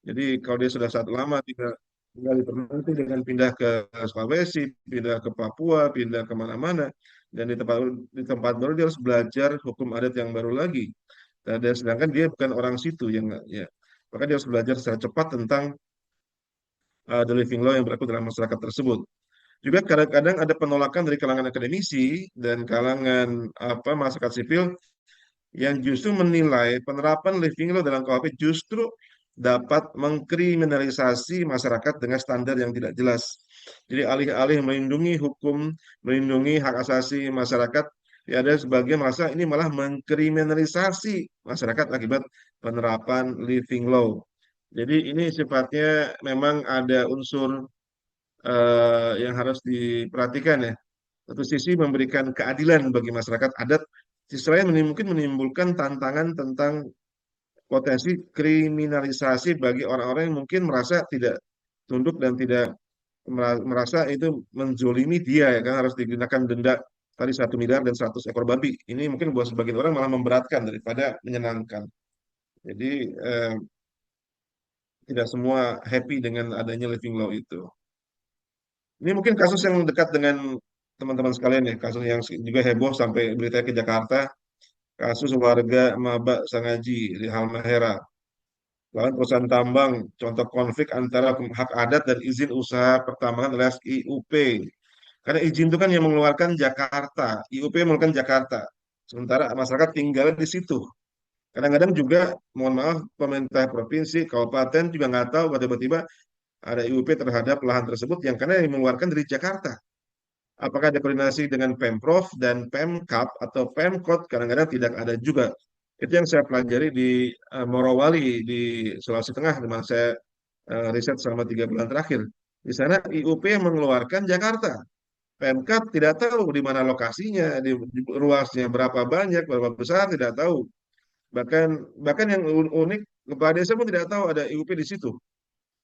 Jadi kalau dia sudah satu lama tinggal di Ternate dengan pindah ke Sulawesi, pindah ke Papua, pindah kemana-mana, dan di tempat baru dia harus belajar hukum adat yang baru lagi. Dan sedangkan dia bukan orang situ yang ya, maka dia harus belajar secara cepat tentang the living law yang berlaku dalam masyarakat tersebut. Juga kadang-kadang ada penolakan dari kalangan akademisi dan kalangan masyarakat sipil yang justru menilai penerapan living law dalam KUHP justru dapat mengkriminalisasi masyarakat dengan standar yang tidak jelas. Jadi alih-alih melindungi hukum, melindungi hak asasi masyarakat, ya ada sebagian merasa ini malah mengkriminalisasi masyarakat akibat penerapan living law. Jadi ini sifatnya memang ada unsur yang harus diperhatikan ya. Satu sisi memberikan keadilan bagi masyarakat adat, sisi lain mungkin menimbulkan tantangan tentang potensi kriminalisasi bagi orang-orang yang mungkin merasa tidak tunduk dan tidak merasa itu menzolimi dia ya kan harus digunakan denda tadi 1 miliar dan 100 ekor babi. Ini mungkin buat sebagian orang malah memberatkan daripada menyenangkan. Jadi tidak semua happy dengan adanya living law itu. Ini mungkin kasus yang dekat dengan teman-teman sekalian ya, kasus yang juga heboh sampai beritanya ke Jakarta, kasus warga Maba Sangaji di Halmahera. Lawan perusahaan tambang, contoh konflik antara hak adat dan izin usaha pertambangan alias IUP. Karena izin itu kan yang mengeluarkan Jakarta, IUP mengeluarkan Jakarta. Sementara masyarakat tinggal di situ. Kadang-kadang juga, mohon maaf, pemerintah provinsi, kabupaten juga nggak tahu, tiba-tiba ada IUP terhadap lahan tersebut yang karena yang mengeluarkan dari Jakarta. Apakah ada koordinasi dengan Pemprov dan Pemkap atau Pemkot? Kadang-kadang tidak ada juga. Itu yang saya pelajari di Morowali di Sulawesi Tengah, di mana saya riset selama 3 bulan terakhir. Di sana IUP yang mengeluarkan Jakarta. Pemkap tidak tahu di mana lokasinya, di ruasnya berapa banyak, berapa besar, tidak tahu. Bahkan bahkan yang unik, kepala desa pun tidak tahu ada IUP di situ.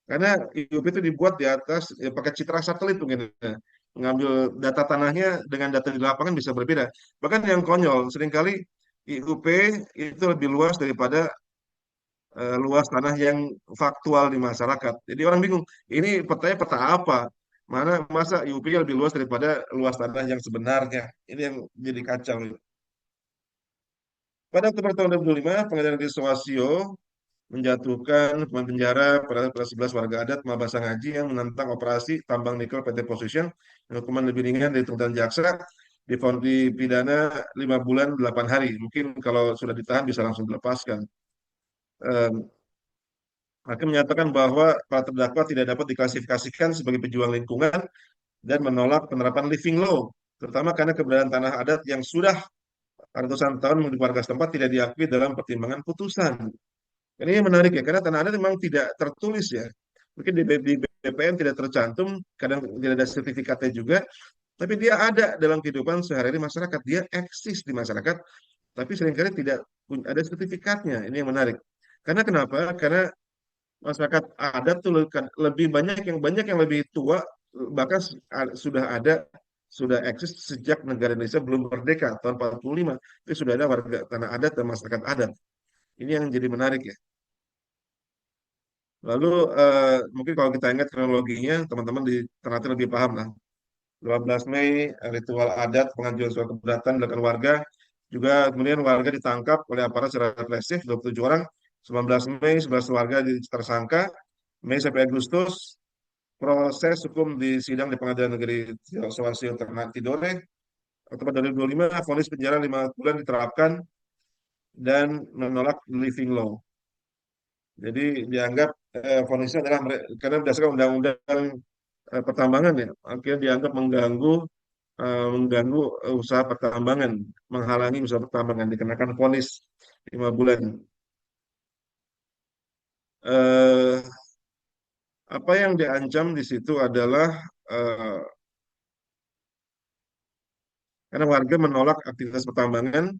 Karena IUP itu dibuat di atas ya, pakai citra satelit mungkin ya. Mengambil data tanahnya dengan data di lapangan bisa berbeda. Bahkan yang konyol, seringkali IUP itu lebih luas daripada luas tanah yang faktual di masyarakat. Jadi orang bingung, ini petanya peta apa? Mana masa IUP-nya lebih luas daripada luas tanah yang sebenarnya? Ini yang jadi kacau. Pada Oktober tahun 2005, Pengadilan Negeri Sowasio menjatuhkan hukuman penjara pada 11 warga adat Mabasa Ngaji yang menentang operasi tambang nikel PT Position dengan hukuman lebih ringan dari tuntutan jaksa dipidana 5 bulan 8 hari. Mungkin kalau sudah ditahan bisa langsung dilepaskan. Eh, Hakim menyatakan bahwa para terdakwa tidak dapat diklasifikasikan sebagai pejuang lingkungan dan menolak penerapan living law, terutama karena keberadaan tanah adat yang sudah ratusan tahun menjadi warga setempat tidak diakui dalam pertimbangan putusan. Ini menarik ya, karena tanah adat memang tidak tertulis ya. Mungkin di BPN tidak tercantum, kadang tidak ada sertifikatnya juga, tapi dia ada dalam kehidupan sehari-hari masyarakat. Dia eksis di masyarakat, tapi seringkali tidak ada sertifikatnya. Ini yang menarik. Karena kenapa? Karena masyarakat adat tuh lebih banyak yang lebih tua, bahkan sudah ada, sudah eksis sejak negara Indonesia belum merdeka tahun 45. Itu sudah ada warga tanah adat dan masyarakat adat. Ini yang jadi menarik ya. Lalu mungkin kalau kita ingat kronologinya, teman-teman di Ternate lebih paham lah. 12 Mei, ritual adat pengajuan surat keberatan dilakukan warga. Juga kemudian warga ditangkap oleh aparat secara represif, 27 orang. 19 Mei, 11 warga tersangka. Mei sampai Agustus, proses hukum di sidang di Pengadilan Negeri Sowasio Ternate Tidore. Oktober 2025, vonis penjara 5 bulan diterapkan dan menolak living law. Jadi dianggap vonisnya adalah karena berdasarkan undang-undang pertambangan ya, akhirnya dianggap mengganggu usaha pertambangan, menghalangi usaha pertambangan, dikenakan vonis 5 bulan. Eh, Apa yang diancam di situ adalah eh, karena warga menolak aktivitas pertambangan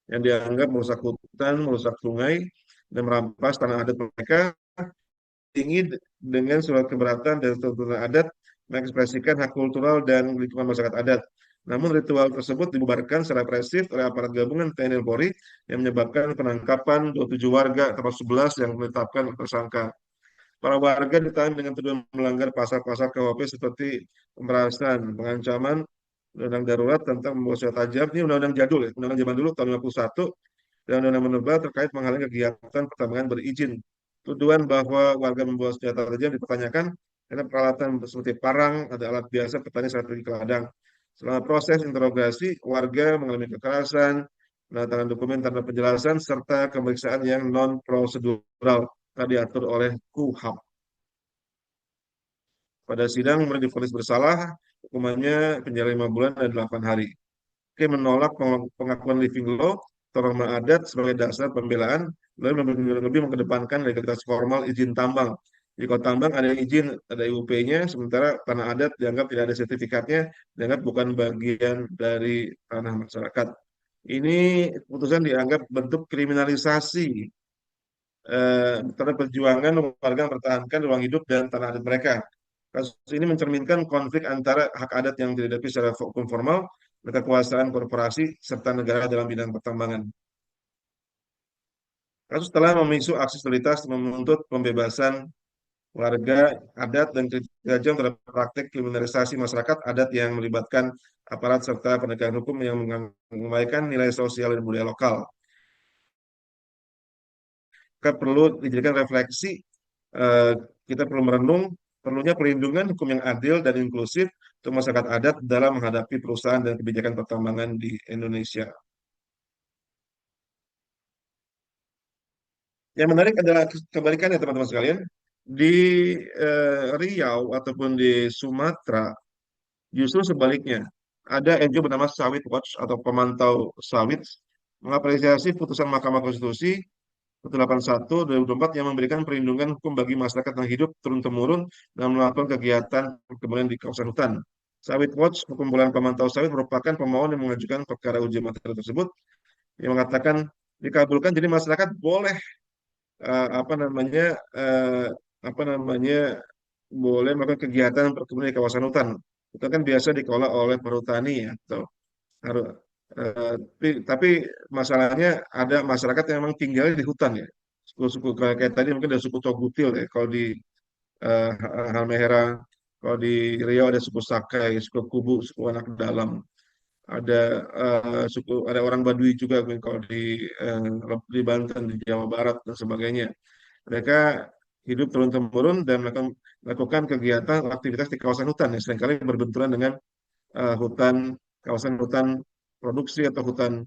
yang dianggap merusak hutan, merusak sungai, dan merampas tanah adat mereka, ingin dengan surat keberatan dan tuntutan adat mengekspresikan hak kultural dan lingkungan masyarakat adat. Namun ritual tersebut dibubarkan secara represif oleh aparat gabungan TNI dan Polri yang menyebabkan penangkapan 27 warga termasuk 11 yang menetapkan tersangka. Para warga ditahan dengan tuduhan melanggar pasal-pasal KUHP seperti pemerasan, pengancaman, undang darurat tentang membawa senjata tajam. Ini undang-undang jadul ya, undang-undang zaman dulu tahun 51 dan undang-undang menebal terkait menghalangi kegiatan pertambangan berizin. Tuduhan bahwa warga membawa senjata tajam dipertanyakan karena peralatan seperti parang, ada alat biasa petani saat pergi ke ladang. Selama proses interogasi, warga mengalami kekerasan, menandatangani dokumen tanpa penjelasan, serta pemeriksaan yang non-prosedural tadi diatur oleh KUHP. Pada sidang, mereka divonis bersalah, hukumannya penjara 5 bulan dan 8 hari. Hakim menolak pengakuan living law atau norma adat sebagai dasar pembelaan, lalu lebih mengedepankan legalitas formal izin tambang. Jadi kalau tambang ada izin, ada IUP-nya, sementara tanah adat dianggap tidak ada sertifikatnya, dianggap bukan bagian dari tanah masyarakat. Ini putusan dianggap bentuk kriminalisasi terhadap perjuangan warga mempertahankan ruang hidup dan tanah adat mereka. Kasus ini mencerminkan konflik antara hak adat yang tidak dihadapi secara hukum formal dan kekuasaan korporasi serta negara dalam bidang pertambangan. Kasus telah memicu aksi solidaritas menuntut pembebasan warga adat dan kritik tajam terhadap praktik kriminalisasi masyarakat adat yang melibatkan aparat serta penegakan hukum yang mengabaikan nilai sosial dan budaya lokal. Maka perlu dijadikan refleksi, eh, kita perlu merenung perlunya perlindungan hukum yang adil dan inklusif untuk masyarakat adat dalam menghadapi perusahaan dan kebijakan pertambangan di Indonesia. Yang menarik adalah kebalikannya teman-teman sekalian, di Riau ataupun di Sumatera justru sebaliknya. Ada NGO bernama Sawit Watch atau pemantau sawit mengapresiasi putusan Mahkamah Konstitusi 181 2024 yang memberikan perlindungan hukum bagi masyarakat yang hidup turun-temurun dan melakukan kegiatan perkebunan di kawasan hutan. Sawit Watch, perkumpulan pemantau sawit, merupakan pemohon yang mengajukan perkara uji materi tersebut yang mengatakan dikabulkan, jadi masyarakat boleh apa namanya eh, apa namanya boleh melakukan kegiatan perkebunan di kawasan hutan. Itu kan biasa dikelola oleh perhutani ya. Atau, harus, tapi masalahnya ada masyarakat yang memang tinggal di hutan ya. Suku-suku kayak tadi mungkin ada suku Togutil ya. Kalau di eh, Halmahera, kalau di Riau ada suku Sakai, suku Kubu, suku Anak Dalam. Ada ada orang Baduy juga mungkin kalau di Banten, di Jawa Barat dan sebagainya. Mereka hidup turun-temurun dan melakukan kegiatan aktivitas di kawasan hutan yang seringkali berbenturan dengan hutan kawasan hutan produksi atau hutan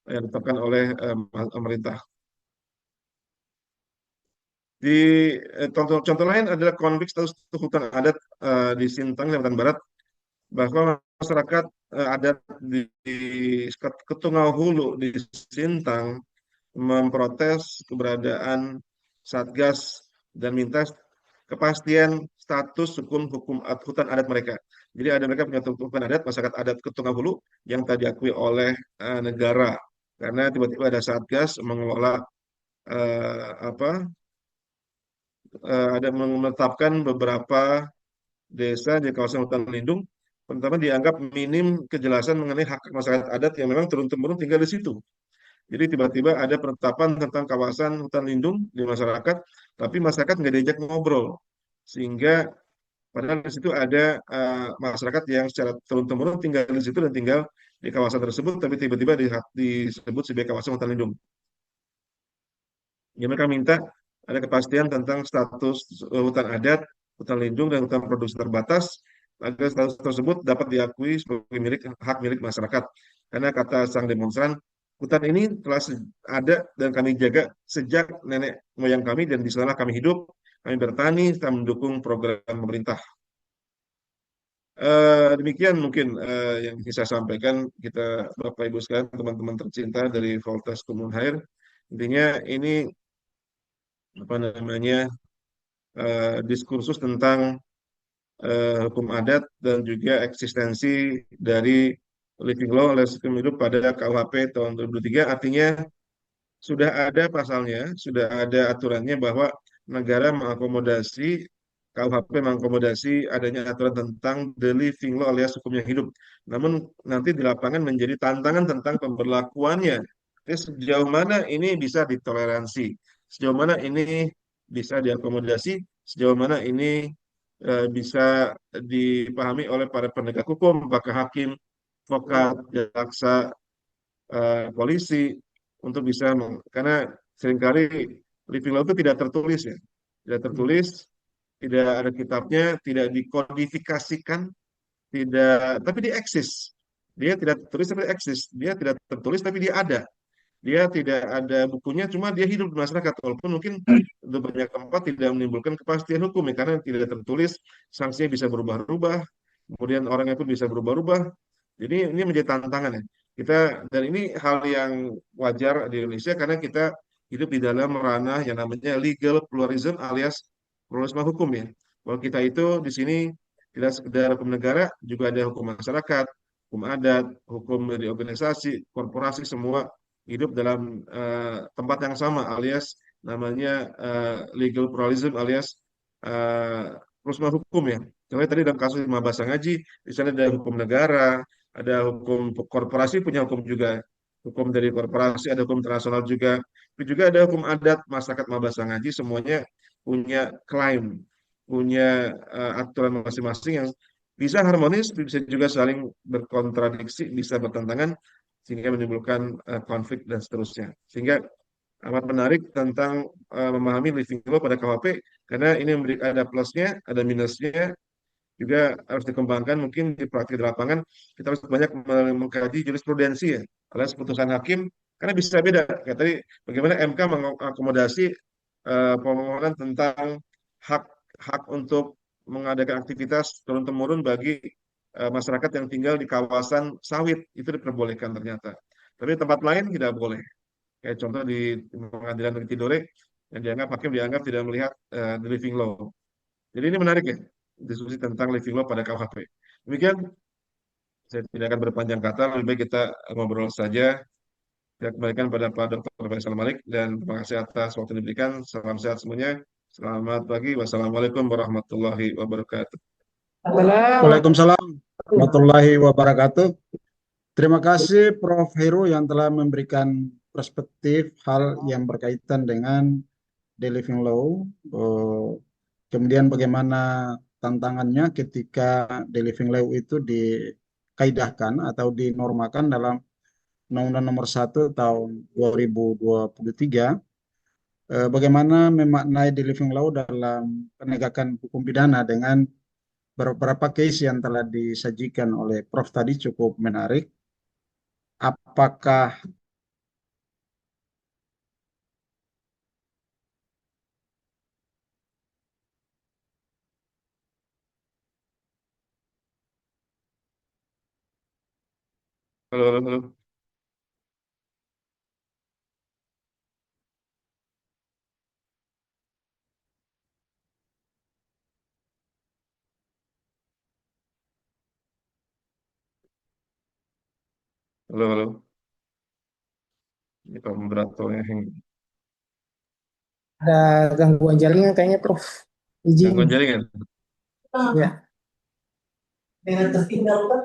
yang ditetapkan oleh pemerintah. Di contoh lain adalah konflik status hutan adat di Sintang, Kalimantan Barat, bahwa masyarakat adat di Ketungau Hulu di Sintang memprotes keberadaan Satgas dan minta kepastian status hukum hutan adat mereka. Jadi ada mereka punya hutan adat, masyarakat adat Ketungau Hulu yang tak diakui oleh negara karena tiba-tiba ada Satgas mengelola apa ada menetapkan beberapa desa di kawasan hutan lindung, pertama dianggap minim kejelasan mengenai hak masyarakat adat yang memang turun-temurun tinggal di situ. Jadi tiba-tiba ada penetapan tentang kawasan hutan lindung di masyarakat, tapi masyarakat nggak diajak ngobrol. Sehingga padahal di situ ada masyarakat yang secara turun-temurun tinggal di situ dan tinggal di kawasan tersebut, tapi tiba-tiba disebut sebagai kawasan hutan lindung. Ya, mereka minta ada kepastian tentang status hutan adat, hutan lindung, dan hutan produksi terbatas, agar status tersebut dapat diakui sebagai hak milik masyarakat. Karena kata sang demonstran, hutan ini telah ada dan kami jaga sejak nenek moyang kami dan di sana kami hidup, kami bertani, kita mendukung program pemerintah. Demikian mungkin yang bisa saya sampaikan kita Bapak Ibu sekalian, teman-teman tercinta dari Voltas Kumun Hair. Intinya ini apa namanya diskursus tentang hukum adat dan juga eksistensi dari living law alias hukum hidup pada KUHP tahun 2003. Artinya sudah ada pasalnya, sudah ada aturannya bahwa negara mengakomodasi KUHP mengakomodasi adanya aturan tentang the living law alias hukum yang hidup. Namun nanti di lapangan menjadi tantangan tentang pemberlakuannya. Jadi sejauh mana ini bisa ditoleransi, sejauh mana ini bisa diakomodasi, sejauh mana ini bisa dipahami oleh para penegak hukum, apakah hakim, advokat, jaksa, polisi untuk bisa karena seringkali living law itu tidak tertulis ya, tidak tertulis, tidak ada kitabnya, tidak dikodifikasikan, tidak, tapi dia eksis. Dia tidak tertulis tapi eksis. Dia tidak tertulis tapi dia ada. Dia tidak ada bukunya, cuma dia hidup di masyarakat. Walaupun mungkin di banyak tempat tidak menimbulkan kepastian hukum ya, karena tidak tertulis, sanksinya bisa berubah-ubah, kemudian orang itu bisa berubah-ubah. Jadi ini menjadi tantangan ya. Kita dan ini hal yang wajar di Indonesia karena kita hidup di dalam ranah yang namanya legal pluralism alias pluralisme hukum ya. Kalau kita itu di sini tidak sekedar hukum negara, juga ada hukum masyarakat, hukum adat, hukum dari organisasi, korporasi, semua hidup dalam tempat yang sama alias namanya legal pluralism alias pluralisme hukum ya. Contohnya tadi dalam kasus Lima Bahasa Ngaji, di sana ada hukum negara, ada hukum korporasi punya hukum juga, hukum dari korporasi, ada hukum internasional juga, tapi juga ada hukum adat masyarakat Mabasa Ngaji, semuanya punya klaim, punya aturan masing-masing yang bisa harmonis, bisa juga saling berkontradiksi, bisa bertentangan, sehingga menimbulkan konflik dan seterusnya. Sehingga amat menarik tentang memahami living law pada KUHP, karena ini memberi ada plusnya, ada minusnya, juga harus dikembangkan mungkin di praktik di lapangan kita harus banyak mengkaji jurisprudensi ya alias putusan hakim karena bisa beda kayak tadi bagaimana MK mengakomodasi permohonan tentang hak hak untuk mengadakan aktivitas turun temurun bagi masyarakat yang tinggal di kawasan sawit itu diperbolehkan ternyata tapi di tempat lain tidak boleh kayak contoh di pengadilan negeri Tidore yang dianggap hakim dianggap tidak melihat the living law jadi ini menarik ya, diskusi tentang living law pada KUHP. Demikian, saya tidak akan berpanjang kata, lebih baik kita ngobrol saja. Saya kembalikan pada Pak Dr. Faisal Malik, dan terima kasih atas waktu yang diberikan. Salam sehat semuanya. Selamat pagi. Wassalamualaikum warahmatullahi wabarakatuh. Waalaikumsalam warahmatullahi wabarakatuh. Terima kasih Prof. Heru yang telah memberikan perspektif hal yang berkaitan dengan the living law. Eh, Kemudian bagaimana tantangannya ketika the living law itu dikaidahkan atau dinormakan dalam Undang-Undang Nomor 1 tahun 2023. Bagaimana memaknai the living law dalam penegakan hukum pidana dengan beberapa case yang telah disajikan oleh Prof tadi cukup menarik. Apakah Halo, halo, halo. Halo, halo. Ini Pak moderatornya yang Ada gangguan jaringan kayaknya Prof. Izin. gangguan jaringan. Ya. Daerah tertinggal Pak.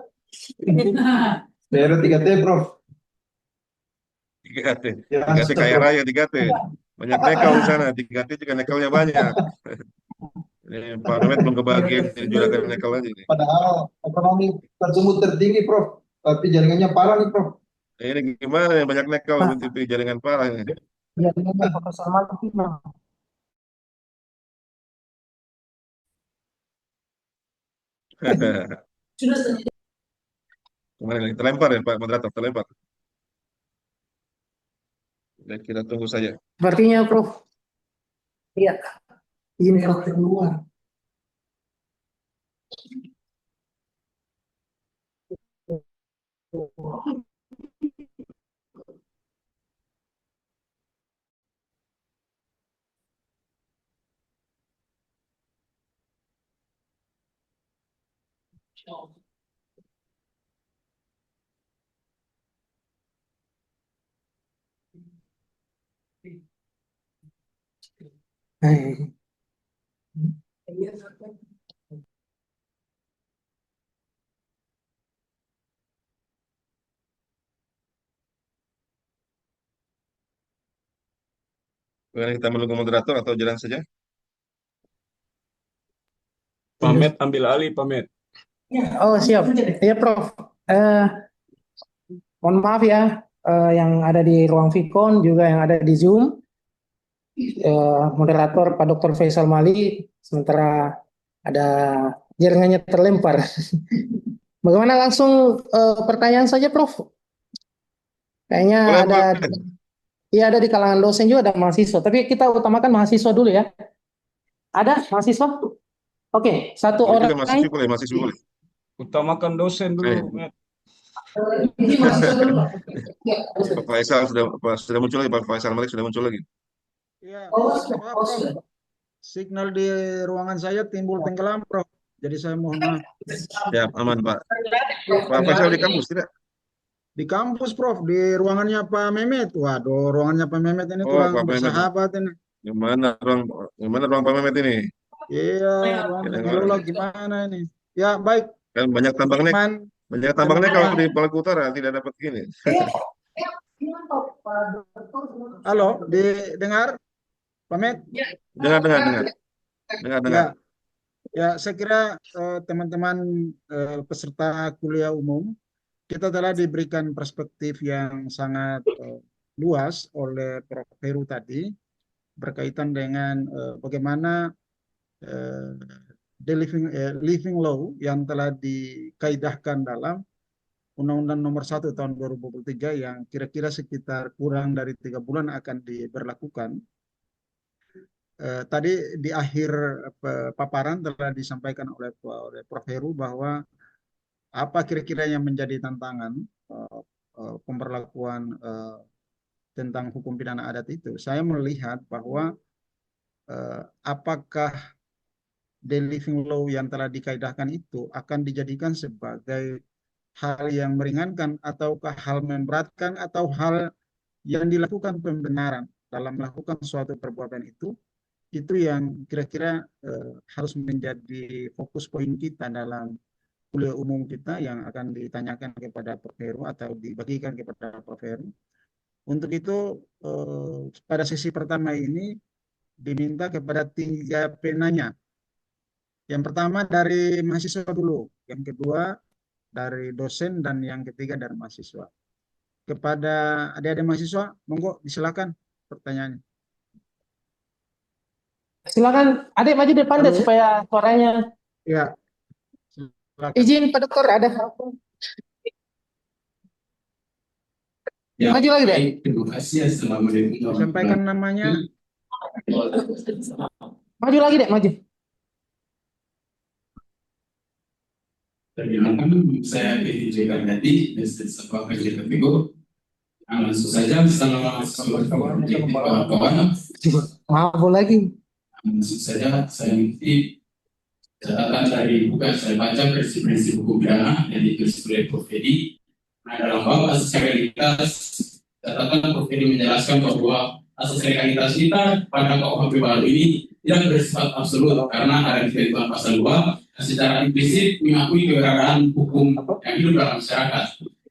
daerah 3T, Prof? 3T. Ya, 3T sudah, kaya Prof. raya 3T. Banyak nekal di sana. 3T juga nekalnya banyak. Ini Pak Mehmet belum Daerah kebagian jadi tertinggal. juragan nekal aja nih. Padahal ekonomi tersebut tertinggi, Prof. Tapi jaringannya parah nih, Prof. Ini gimana yang banyak nekal Nah, TV jaringan parah ini. jaringannya Profesor Malik Imam. Sudah terjadi. Kemarin lagi terlempar ya Pak moderator terlempar. Ya, kita tunggu saja. Sepertinya Prof. Iya, izin Prof keluar. Hai. Bagaimana kita menunggu moderator atau jalan saja? Pamet ambil alih, Pamet. Oh, siap. Iya, Prof. Eh, mohon maaf ya, yang ada di ruang Vicon juga yang ada di Zoom. Moderator Pak Dr. Faisal Mali, sementara ada jaringannya terlempar. Bagaimana langsung pertanyaan saja, Prof? Kayaknya Boleh, ada, boleh. iya ada di kalangan dosen juga ada mahasiswa. Tapi kita utamakan mahasiswa dulu ya. Ada mahasiswa? Oke, satu Boleh orang. juga mahasiswa boleh, mahasiswa boleh. Utamakan dosen dulu, Eh, Met. Ini mahasiswa dulu, Pak. Ya, Pak Faisal sudah muncul lagi, Pak Faisal Malik sudah muncul lagi. Ya, oh, siap. maaf, Oh, Prof. siap. Signal di ruangan saya timbul tenggelam, Prof. Jadi saya mohon maaf. Ya, aman Pak. Pak Faisal di kampus tidak? Di kampus, Prof. Di ruangannya Pak Mehmet. Waduh, ruangannya Pak Mehmet ini Oh, kurang Pak Mehmet. bersahabat ini. Gimana ruang Pak Mehmet ini? Iya, ruang Kadang pengelola orang gimana ini? Ya, baik, kan banyak tambangnya, teman, kalau teman-teman. di Maluku Utara tidak dapat gini. Halo, didengar, Pak Mehmet? Dengar, dengar, dengar, dengar, dengar. Ya, ya, saya kira teman-teman peserta kuliah umum, kita telah diberikan perspektif yang sangat luas oleh Prof. Heru tadi berkaitan dengan bagaimana eh, living law yang telah dikaidahkan dalam Undang-Undang Nomor 1 Tahun 2023 yang kira-kira sekitar kurang dari 3 bulan akan diberlakukan. Tadi di akhir paparan telah disampaikan oleh Prof. Heru bahwa apa kira-kira yang menjadi tantangan pemberlakuan tentang hukum pidana adat itu. Saya melihat bahwa apakah the living law yang telah dikaidahkan itu akan dijadikan sebagai hal yang meringankan ataukah hal memberatkan atau hal yang dilakukan pembenaran dalam melakukan suatu perbuatan itu yang kira-kira harus menjadi fokus poin kita dalam kuliah umum kita yang akan ditanyakan kepada Prof. Heru atau dibagikan kepada Prof. Heru. Untuk itu pada sesi pertama ini diminta kepada 3 penanya. Yang pertama dari mahasiswa dulu, yang kedua dari dosen, dan yang ketiga dari mahasiswa. Kepada adik-adik mahasiswa, monggo disilakan pertanyaannya. Silakan, adik maju depan deh Halo, supaya suaranya. ya, silakan. Izin Pak Dokter, ada. Ya, Maju lagi deh. baik. Terima kasih. Assalamualaikum Disampaikan namanya. Maju lagi deh, maju. Perkenalkan, saya PJ Gandati, Mesir Sabah Kajian Ketigo. Langsung saja, Assalamualaikum kawan-kawan. Maaf lagi. Langsung saja, saya mengikuti catatan dari buku yang saya baca, prinsip-prinsip hukum pidana yang ditulis oleh Prof. Edi. Nah, dalam bab asas legalitas, catatan Prof. Edi menjelaskan bahwa asas legalitas kita pada KUHP baru ini tidak bersifat absolut karena ada ketentuan pasal 2 secara implisit mengakui keberadaan hukum yang hidup dalam masyarakat.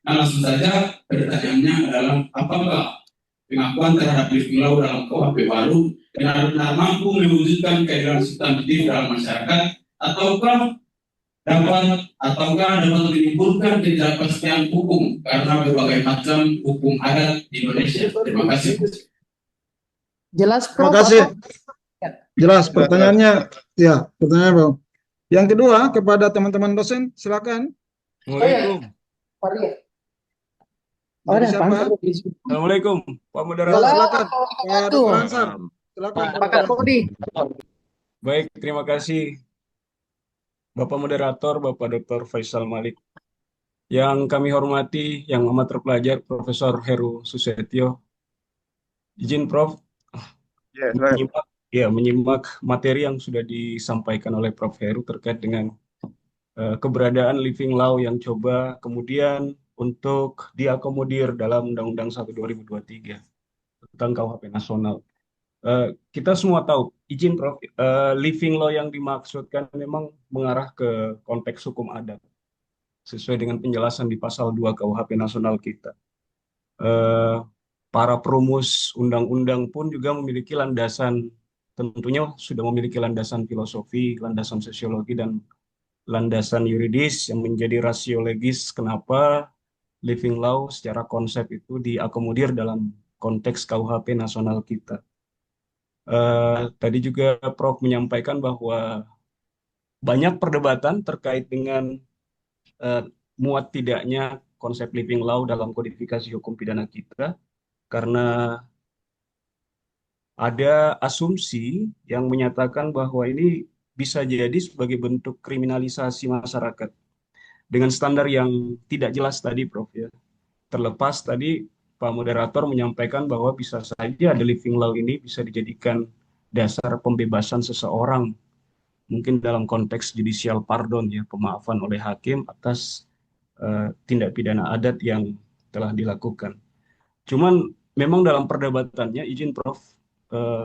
Nah, langsung saja pertanyaannya adalah apakah pengakuan terhadap living law dalam KUHP baru benar-benar mampu mewujudkan keadilan substantif dalam masyarakat ataukah dapat menimbulkan ketidakpastian hukum karena berbagai macam hukum adat di Indonesia. Terima kasih. Jelas, Terima Prof. kasih. Jelas Jelas, pertanyaannya. Ya, pertanyaan Bang. Yang kedua kepada teman-teman dosen, silakan. Assalamualaikum. Dari siapa? Assalamualaikum, Pak Ya, Moderator. silakan. Pak Dr. Ansar, silakan. Pak Kodi. Baik, terima kasih Bapak Moderator, Bapak Dr. Faisal Malik. Yang kami hormati, yang amat terpelajar, Profesor Heru Susetio. Izin Prof, Ya, silakan. menyimak materi yang sudah disampaikan oleh Prof. Heru terkait dengan keberadaan living law yang coba kemudian untuk diakomodir dalam Undang-Undang 1 2023 tentang KUHP nasional. Kita semua tahu, izin Prof, living law yang dimaksudkan memang mengarah ke konteks hukum adat sesuai dengan penjelasan di pasal 2 KUHP nasional kita. Para perumus undang-undang pun juga memiliki landasan, tentunya sudah memiliki landasan filosofi, landasan sosiologi, dan landasan yuridis yang menjadi rasio legis kenapa living law secara konsep itu diakomodir dalam konteks KUHP nasional kita. Tadi juga Prof menyampaikan bahwa banyak perdebatan terkait dengan eh, muat tidaknya konsep living law dalam kodifikasi hukum pidana kita, karena ada asumsi yang menyatakan bahwa ini bisa jadi sebagai bentuk kriminalisasi masyarakat dengan standar yang tidak jelas tadi, Prof. Ya. Terlepas tadi Pak Moderator menyampaikan bahwa bisa saja ada living law ini bisa dijadikan dasar pembebasan seseorang, mungkin dalam konteks judicial pardon, ya, pemaafan oleh hakim atas tindak pidana adat yang telah dilakukan. Cuman memang dalam perdebatannya, izin Prof,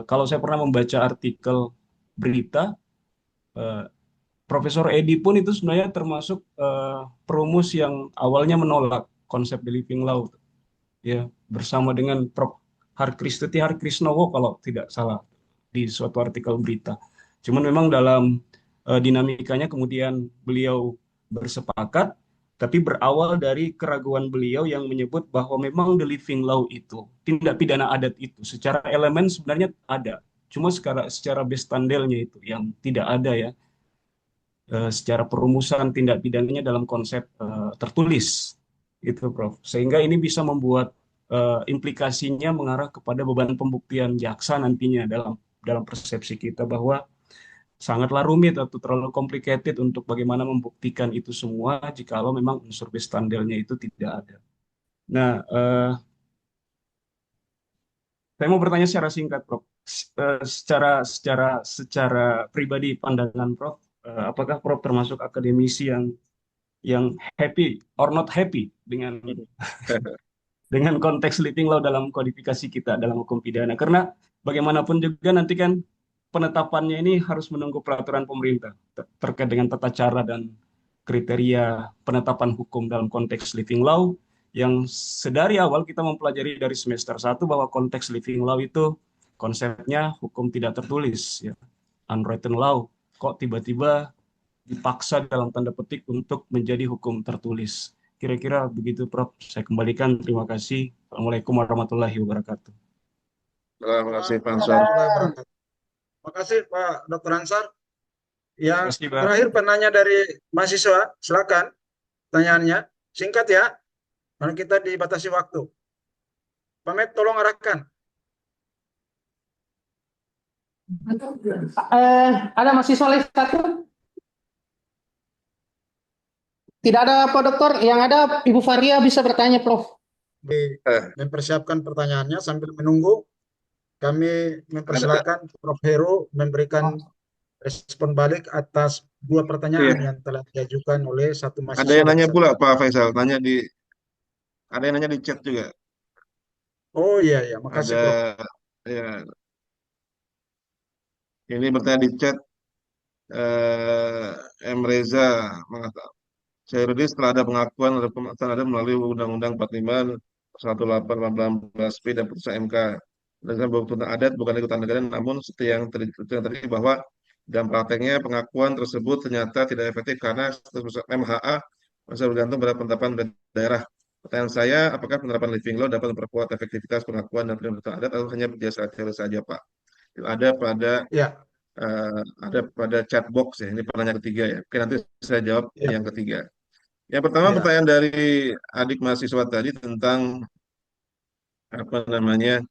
kalau saya pernah membaca artikel berita, eh, Profesor Edi pun itu sebenarnya termasuk perumus yang awalnya menolak konsep the living law, ya, bersama dengan Prof. Harkristuti Harkrisnowo kalau tidak salah di suatu artikel berita. Cuman memang dalam dinamikanya kemudian beliau bersepakat, tapi berawal dari keraguan beliau yang menyebut bahwa memang the living law itu, tindak pidana adat itu, secara elemen sebenarnya ada. Cuma secara base tandelnya itu yang tidak ada, ya, secara perumusan tindak pidananya dalam konsep tertulis, itu Prof. Sehingga ini bisa membuat implikasinya mengarah kepada beban pembuktian jaksa nantinya dalam dalam persepsi kita bahwa sangatlah rumit atau terlalu complicated untuk bagaimana membuktikan itu semua jikalau memang unsur bestandelnya itu tidak ada. Nah, saya mau bertanya secara singkat, Prof. Secara pribadi pandangan Prof, apakah Prof termasuk akademisi yang happy or not happy dengan konteks living law dalam kodifikasi kita dalam hukum pidana? Karena bagaimanapun juga nanti kan penetapannya ini harus menunggu peraturan pemerintah terkait dengan tata cara dan kriteria penetapan hukum dalam konteks living law, yang sedari awal kita mempelajari dari semester 1 bahwa konteks living law itu konsepnya hukum tidak tertulis, ya, unwritten law. Kok tiba-tiba dipaksa dalam tanda petik untuk menjadi hukum tertulis? Kira-kira begitu, Prof. Saya kembalikan. Terima kasih. Assalamualaikum warahmatullahi wabarakatuh. Terima kasih, Pak Ansar. Warahmatullahi wabarakatuh. Terima kasih Pak Dr. Ansar. Terima Yang kasih, Pak. terakhir penanya dari mahasiswa, silakan pertanyaannya. Singkat ya, karena kita dibatasi waktu. Pak Med, tolong arahkan. Ada mahasiswa lagi satu? Tidak ada Pak Dokter. Yang ada Ibu Faria bisa bertanya, Prof. Mempersiapkan pertanyaannya sambil menunggu. Kami mempersilakan Prof. Heru memberikan respon balik atas dua pertanyaan yang telah diajukan oleh satu mahasiswa. Ada yang nanya dan pula satu- Pak Faisal, ada yang nanya di chat juga. Oh iya, iya. Makasih, Ada, Prof. ya, ini bertanya di chat, M. Reza mengatakan, saya Rudi setelah ada pengakuan ada pemaksaan ada melalui Undang-Undang 45 18 dan putusan MK dengan bahwa tuntutan adat bukan ikutan negara, namun seperti yang tadi bahwa dalam prakteknya pengakuan tersebut ternyata tidak efektif karena status MHA masih bergantung pada penetapan daerah. Pertanyaan saya, apakah penerapan living law dapat memperkuat efektivitas pengakuan dan penetapan adat atau hanya berdasar teori saja, Pak? Itu Ya, ada pada chat box ya. Ini pertanyaan ketiga ya. Oke, nanti saya jawab ya, yang ketiga. Yang pertama ya. pertanyaan dari adik mahasiswa tadi tentang apa namanya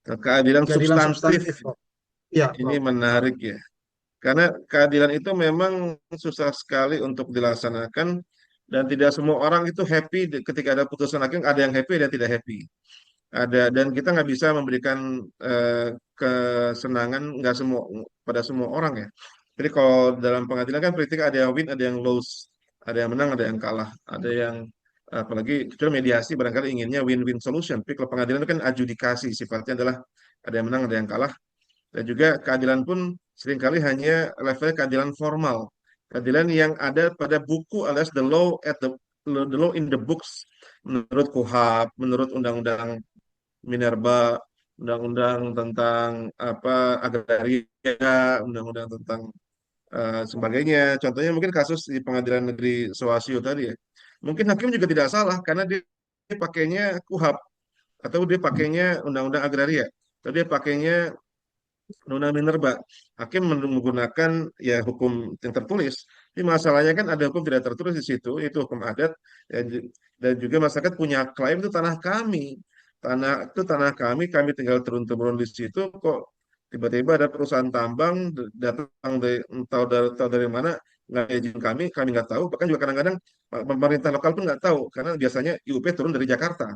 keadilan Keadilan substantif. substantif, Prof. Ya, Ini Prof. menarik ya. Karena keadilan itu memang susah sekali untuk dilaksanakan dan tidak semua orang itu happy ketika ada putusan hakim. Ada yang happy, ada yang tidak happy. Ada dan kita nggak bisa memberikan kesenangan nggak semua pada semua orang ya. Jadi kalau dalam pengadilan kan politik ada yang win, ada yang lose, ada yang menang, ada yang kalah, ada yang apalagi kecuali mediasi barangkali inginnya win-win solution. Tapi kalau pengadilan itu kan adjudikasi, sifatnya adalah ada yang menang, ada yang kalah, dan juga keadilan pun seringkali hanya level keadilan formal, keadilan yang ada pada buku alias the law in the books menurut KUHP, menurut Undang-Undang Minerba, undang-undang tentang apa agraria, undang-undang tentang sebagainya. Contohnya mungkin kasus di Pengadilan Negeri Sowasio tadi ya. Mungkin hakim juga tidak salah karena dia pakainya KUHP atau dia pakainya Undang-Undang Agraria atau dia pakainya Undang-Undang Minerba. Hakim menggunakan ya hukum yang tertulis. Ini masalahnya kan ada hukum tidak tertulis di situ, itu hukum adat dan juga masyarakat punya klaim itu tanah kami. Tanah kami tinggal turun-temurun di situ kok tiba-tiba ada perusahaan tambang datang dari tahu dari mana nggak izin kami nggak tahu. Bahkan juga kadang-kadang pemerintah lokal pun nggak tahu karena biasanya IUP turun dari Jakarta.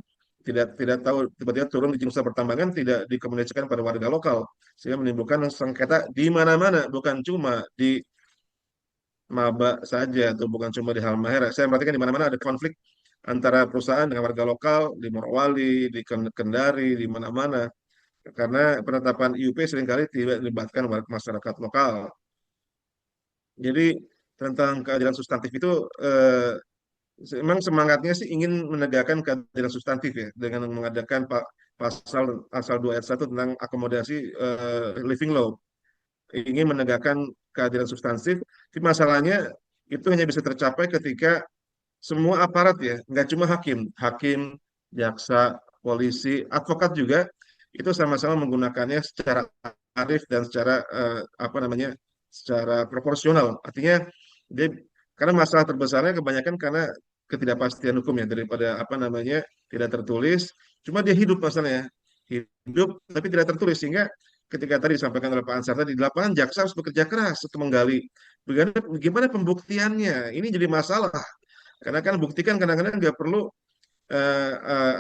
Tidak tahu tiba-tiba turun di usaha pertambangan tidak dikomunikasikan pada warga lokal sehingga menimbulkan sengketa di mana-mana bukan cuma di Maba saja atau bukan cuma di Halmahera. Saya perhatikan di mana-mana ada konflik antara perusahaan dengan warga lokal di Morowali, di Kendari, di mana-mana karena penetapan IUP seringkali tidak melibatkan masyarakat lokal. Jadi tentang keadilan substantif itu memang semangatnya sih ingin menegakkan keadilan substantif ya dengan mengadakan pasal 2 ayat 1 tentang akomodasi living law. Ingin menegakkan keadilan substantif, tapi masalahnya itu hanya bisa tercapai ketika semua aparat ya, nggak cuma hakim, jaksa, polisi, advokat juga itu sama-sama menggunakannya secara arif dan secara apa namanya, secara proporsional. Artinya dia karena masalah terbesarnya kebanyakan karena ketidakpastian hukum ya daripada apa namanya tidak tertulis. Cuma dia hidup masalahnya, hidup tapi tidak tertulis sehingga ketika tadi disampaikan oleh Pak Ansar tadi di lapangan jaksa harus bekerja keras untuk menggali. Bagaimana pembuktiannya? Ini jadi masalah karena kan buktikan kadang-kadang nggak perlu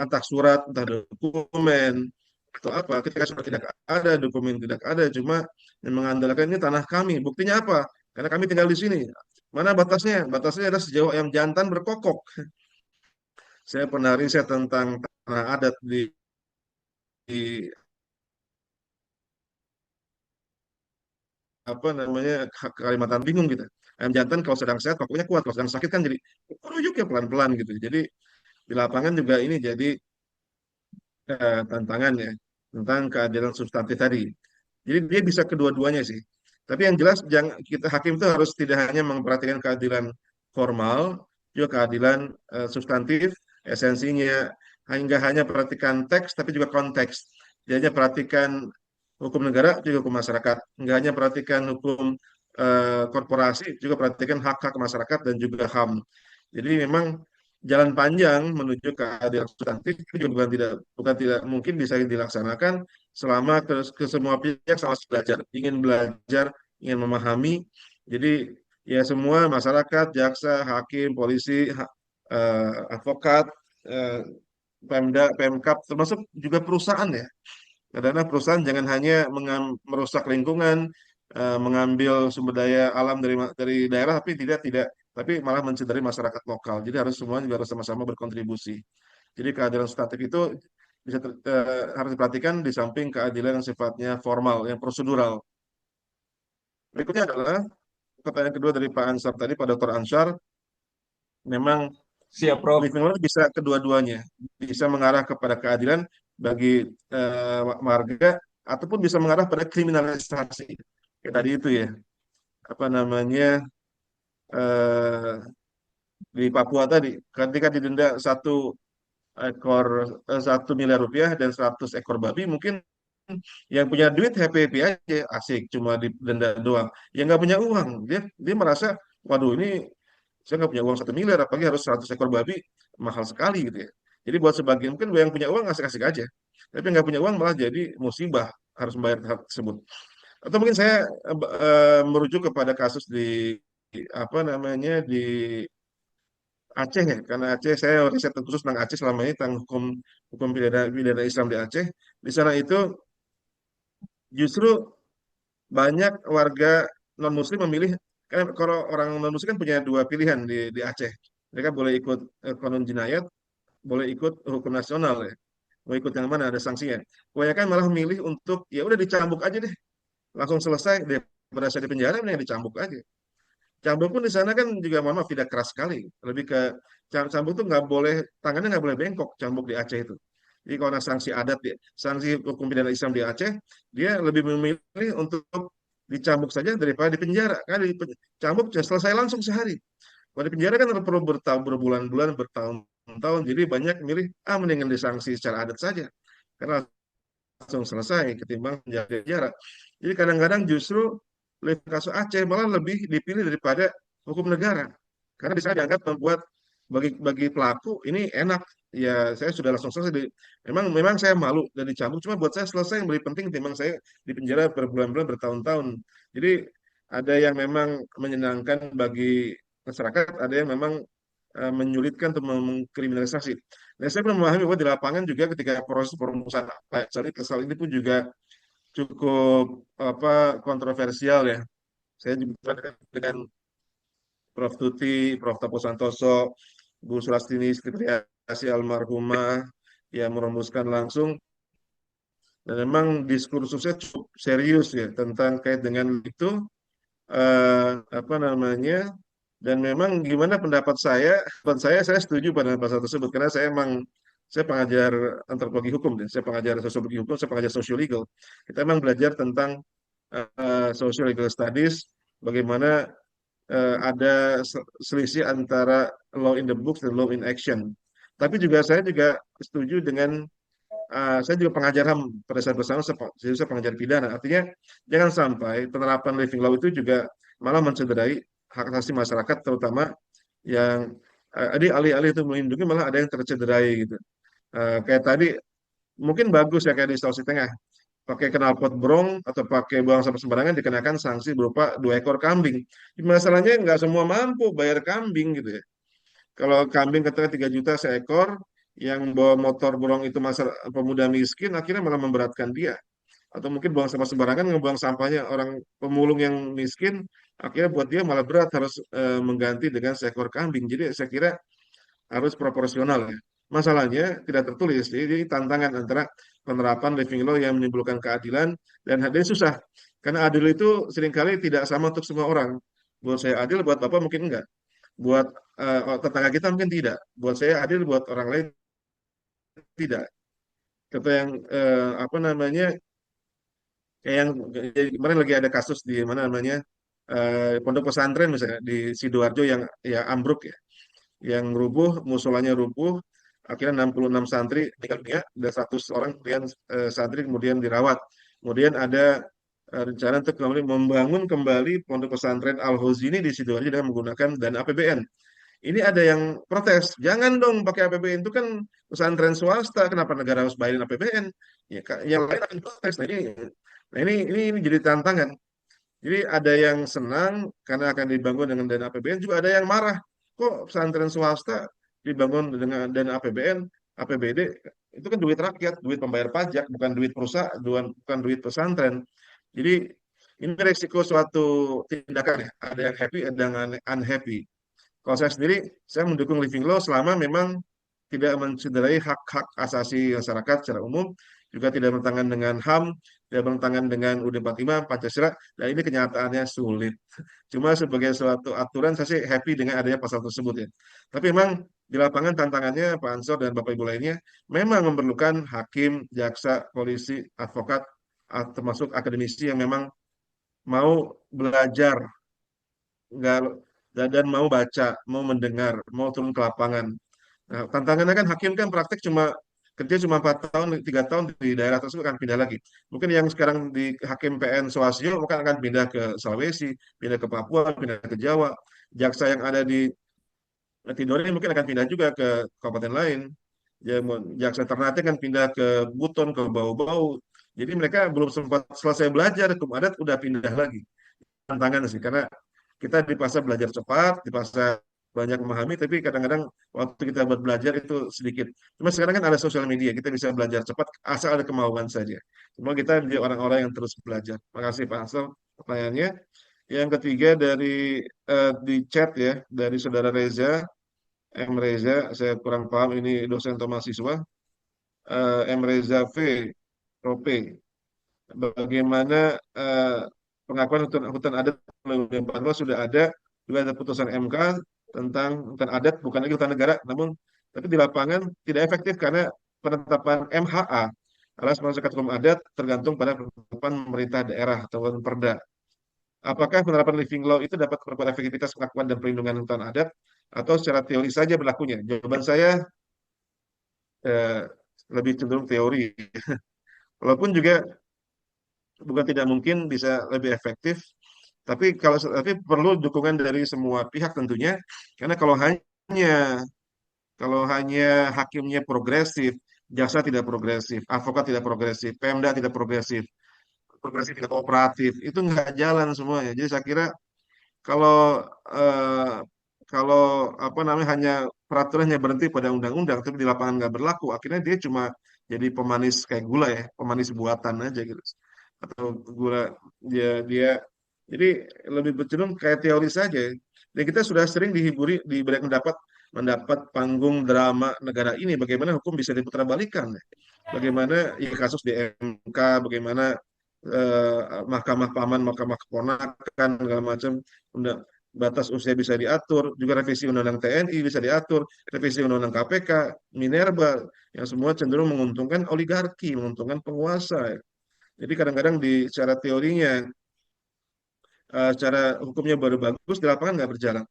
entah surat, entah dokumen atau apa. Ketika surat tidak ada, dokumen tidak ada, cuma yang mengandalkan ini tanah kami. Buktinya apa? Karena kami tinggal di sini. Mana batasnya? Batasnya adalah sejauh ayam jantan berkokok. Saya pernah riset tentang tanah adat di apa namanya Kalimantan bingung gitu. Ayam jantan kalau sedang sehat kokoknya kuat, kalau sedang sakit kan jadi keruyuk ya pelan-pelan gitu. Jadi di lapangan juga ini jadi tantangannya tentang keadilan substantif tadi. Jadi dia bisa kedua-duanya sih. Tapi yang jelas jangan kita hakim itu harus tidak hanya memperhatikan keadilan formal, juga keadilan substantif, esensinya hingga hanya perhatikan teks tapi juga konteks. Dia hanya perhatikan hukum negara juga hukum masyarakat. Enggak hanya perhatikan hukum korporasi, juga perhatikan hak-hak masyarakat dan juga HAM. Jadi memang jalan panjang menuju keadilan substantif itu juga bukan tidak mungkin bisa dilaksanakan selama ke semua pihak sama belajar, ingin memahami. Jadi ya semua masyarakat, jaksa, hakim, polisi, advokat, eh, Pemda, Pemkap, termasuk juga perusahaan ya. Karena perusahaan jangan hanya merusak lingkungan, mengambil sumber daya alam dari daerah, tapi tidak, tapi malah mencederai masyarakat lokal. Jadi harus semua juga harus sama-sama berkontribusi. Jadi keadilan substantif itu harus diperhatikan di samping keadilan yang sifatnya formal, yang prosedural. Berikutnya adalah pertanyaan kedua dari Pak Ansar tadi, Pak Dr. Ansar, memang Siap, Prof. living law bisa kedua-duanya, bisa mengarah kepada keadilan bagi warga ataupun bisa mengarah pada kriminalisasi. Kayak tadi itu ya, apa namanya eh, di Papua tadi, ketika didenda 1 miliar rupiah dan 100 ekor babi, mungkin yang punya duit happy happy aja, asik, cuma didenda doang. Yang nggak punya uang, dia merasa, waduh ini saya nggak punya uang 1 miliar, apalagi harus 100 ekor babi, mahal sekali gitu ya. Jadi buat sebagian mungkin yang punya uang asik-asik aja, tapi yang nggak punya uang malah jadi musibah harus membayar hal tersebut. Atau mungkin saya merujuk kepada kasus apa namanya di Aceh ya, karena Aceh saya riset khusus tentang Aceh selama ini tentang hukum hukum pidana pidana Islam di Aceh. Di sana itu justru banyak warga non Muslim memilih kan kalau orang non Muslim kan punya dua pilihan di Aceh. Mereka boleh ikut konon jinayat, boleh ikut hukum nasional ya. Mau ikut yang mana ada sanksinya. Kebanyakan malah memilih untuk ya udah dicambuk aja deh, langsung selesai daripada saya di penjara mending dicambuk aja. Cambuk pun di sana kan juga mohon maaf tidak keras sekali. Lebih ke cambuk tuh nggak boleh tangannya nggak boleh bengkok cambuk di Aceh itu. Jadi kalau ada sanksi adat ya, sanksi hukum pidana Islam di Aceh, dia lebih memilih untuk dicambuk saja daripada di penjara. Kan dicambuk selesai langsung sehari. Kalau di penjara kan perlu berbulan-bulan, bertahun-tahun. Jadi banyak milih, mendingan disanksi secara adat saja. Karena langsung selesai ketimbang penjara. Jadi kadang-kadang justru kasus Aceh malah lebih dipilih daripada hukum negara. Karena bisa dianggap membuat bagi pelaku ini enak. Ya saya sudah langsung selesai. Memang saya malu dan dicambuk. Cuma buat saya selesai yang lebih penting ketimbang saya di penjara berbulan-bulan bertahun-tahun. Jadi ada yang memang menyenangkan bagi masyarakat, ada yang memang menyulitkan atau mengkriminalisasi. Dan saya pernah memahami bahwa di lapangan juga ketika proses perumusan pasal ini pun juga cukup kontroversial ya. Saya juga dengan Prof. Tuti, Prof. Tapo Santoso, Bu Sulastini Skriptiasi almarhumah yang merumuskan langsung, dan memang diskursusnya cukup serius ya tentang kait dengan itu, apa namanya, dan memang gimana saya setuju pada pasal tersebut karena saya pengajar antropologi hukum dan saya pengajar sosiologi hukum, saya pengajar sosial-legal. Kita memang belajar tentang social legal studies, bagaimana ada selisih antara law in the books dan law in action. Tapi saya juga setuju dengan saya juga pengajar HAM pada saat bersama, saya pengajar pidana. Artinya jangan sampai penerapan living law itu juga malah mencederai hak asasi masyarakat, terutama yang alih-alih itu melindungi malah ada yang tercederai gitu. Kayak tadi mungkin bagus ya kayak di Sulawesi Tengah, pakai knalpot brong atau pakai buang sampah sembarangan dikenakan sanksi berupa 2 ekor kambing. Masalahnya nggak semua mampu bayar kambing gitu ya. Kalau kambing katakan 3 juta seekor, yang bawa motor borong itu masa pemuda miskin, akhirnya malah memberatkan dia. Atau mungkin buang sampah sembarangan, ngebuang sampahnya orang pemulung yang miskin, akhirnya buat dia malah berat harus mengganti dengan seekor kambing. Jadi saya kira harus proporsional ya. Masalahnya tidak tertulis, jadi tantangan antara penerapan living law yang menimbulkan keadilan dan hadirnya susah. Karena adil itu seringkali tidak sama untuk semua orang. Buat saya adil, buat Bapak mungkin enggak. Buat tetangga kita mungkin tidak. Buat saya adil, buat orang lain tidak. Contoh yang apa namanya, kayak yang kemarin lagi ada kasus di mana namanya pondok pesantren misalnya di Sidoarjo yang ya ambruk ya, yang rubuh, musolanya rubuh, akhirnya 66 santri meninggal dunia, ada 100 orang kemudian santri kemudian dirawat. Kemudian ada rencana untuk kembali membangun kembali pondok pesantren Al-Hozini di Sidoarjo dengan menggunakan dana APBN. Ini ada yang protes, jangan dong pakai APBN, itu kan pesantren swasta, kenapa negara harus bayarin APBN? Ya, yang lain akan protes. Nah, ini jadi tantangan. Jadi ada yang senang karena akan dibangun dengan dana APBN, juga ada yang marah. Kok pesantren swasta dibangun dengan dana APBN, APBD, itu kan duit rakyat, duit pembayar pajak, bukan duit perusahaan, bukan duit pesantren. Jadi ini resiko suatu tindakan ya. Ada yang happy, ada yang unhappy. Kalau saya sendiri, saya mendukung living law selama memang tidak mencederai hak-hak asasi masyarakat secara umum, juga tidak bertentangan dengan HAM, tidak bertentangan dengan UUD 45, Pancasila, dan ini kenyataannya sulit. Cuma sebagai suatu aturan, saya sih happy dengan adanya pasal tersebut ya. Tapi memang di lapangan tantangannya, Pak Ansor dan Bapak Ibu lainnya, memang memerlukan hakim, jaksa, polisi, advokat, termasuk akademisi yang memang mau belajar, nggak dan mau baca, mau mendengar, mau turun ke lapangan. Nah, tantangannya kan hakim kan praktek kerja cuma 4 tahun, 3 tahun di daerah tersebut akan pindah lagi. Mungkin yang sekarang di hakim PN Swasio mungkin akan pindah ke Sulawesi, pindah ke Papua, pindah ke Jawa. Jaksa yang ada di Tidore mungkin akan pindah juga ke kabupaten lain. Ya, jaksa Ternate kan pindah ke Buton, ke Bau-Bau. Jadi mereka belum sempat selesai belajar, hukum adat udah pindah lagi. Tantangan sih, karena kita dipaksa belajar cepat, dipaksa banyak memahami, tapi kadang-kadang waktu kita buat belajar itu sedikit. Cuma sekarang kan ada sosial media, kita bisa belajar cepat asal ada kemauan saja. Semua kita menjadi orang-orang yang terus belajar. Makasih Pak Hansel pertanyaannya. Yang ketiga di chat ya dari Saudara Reza, M Reza, saya kurang paham ini dosen atau mahasiswa. M Reza V, Rope. Bagaimana pengakuan hutan adat oleh UUD 45 sudah juga ada putusan MK tentang hutan adat, bukan lagi hutan negara, namun tapi di lapangan tidak efektif karena penetapan MHA alias masyarakat hukum adat tergantung pada penetapan pemerintah daerah atau Perda. apakah penerapan living law itu dapat memperkuat efektivitas pengakuan dan perlindungan hutan adat atau secara teori saja berlakunya? Jawaban saya eh, lebih cenderung teori. Walaupun juga bukan tidak mungkin bisa lebih efektif, tapi perlu dukungan dari semua pihak tentunya, karena kalau hanya hakimnya progresif, jaksa tidak progresif, advokat tidak progresif, Pemda tidak progresif, progresif tidak kooperatif, itu nggak jalan semuanya. Jadi saya kira kalau eh, kalau apa namanya hanya peraturannya berhenti pada undang-undang, tapi di lapangan nggak berlaku, akhirnya dia cuma jadi pemanis kayak gula ya, pemanis buatan aja gitu. Atau gula dia dia jadi lebih cenderung kayak teori saja. Dan kita sudah sering diberi mendapat panggung drama negara ini, bagaimana hukum bisa diputarbalikan, ya. Bagaimana ya kasus di MK, bagaimana mahkamah paman, mahkamah keponakan, segala macam, undang, batas usia bisa diatur, juga revisi undang-undang TNI bisa diatur, revisi undang-undang KPK, Minerba, yang semua cenderung menguntungkan oligarki, menguntungkan penguasa, ya. Jadi kadang-kadang secara teorinya, secara hukumnya baru bagus, di lapangan nggak berjalan.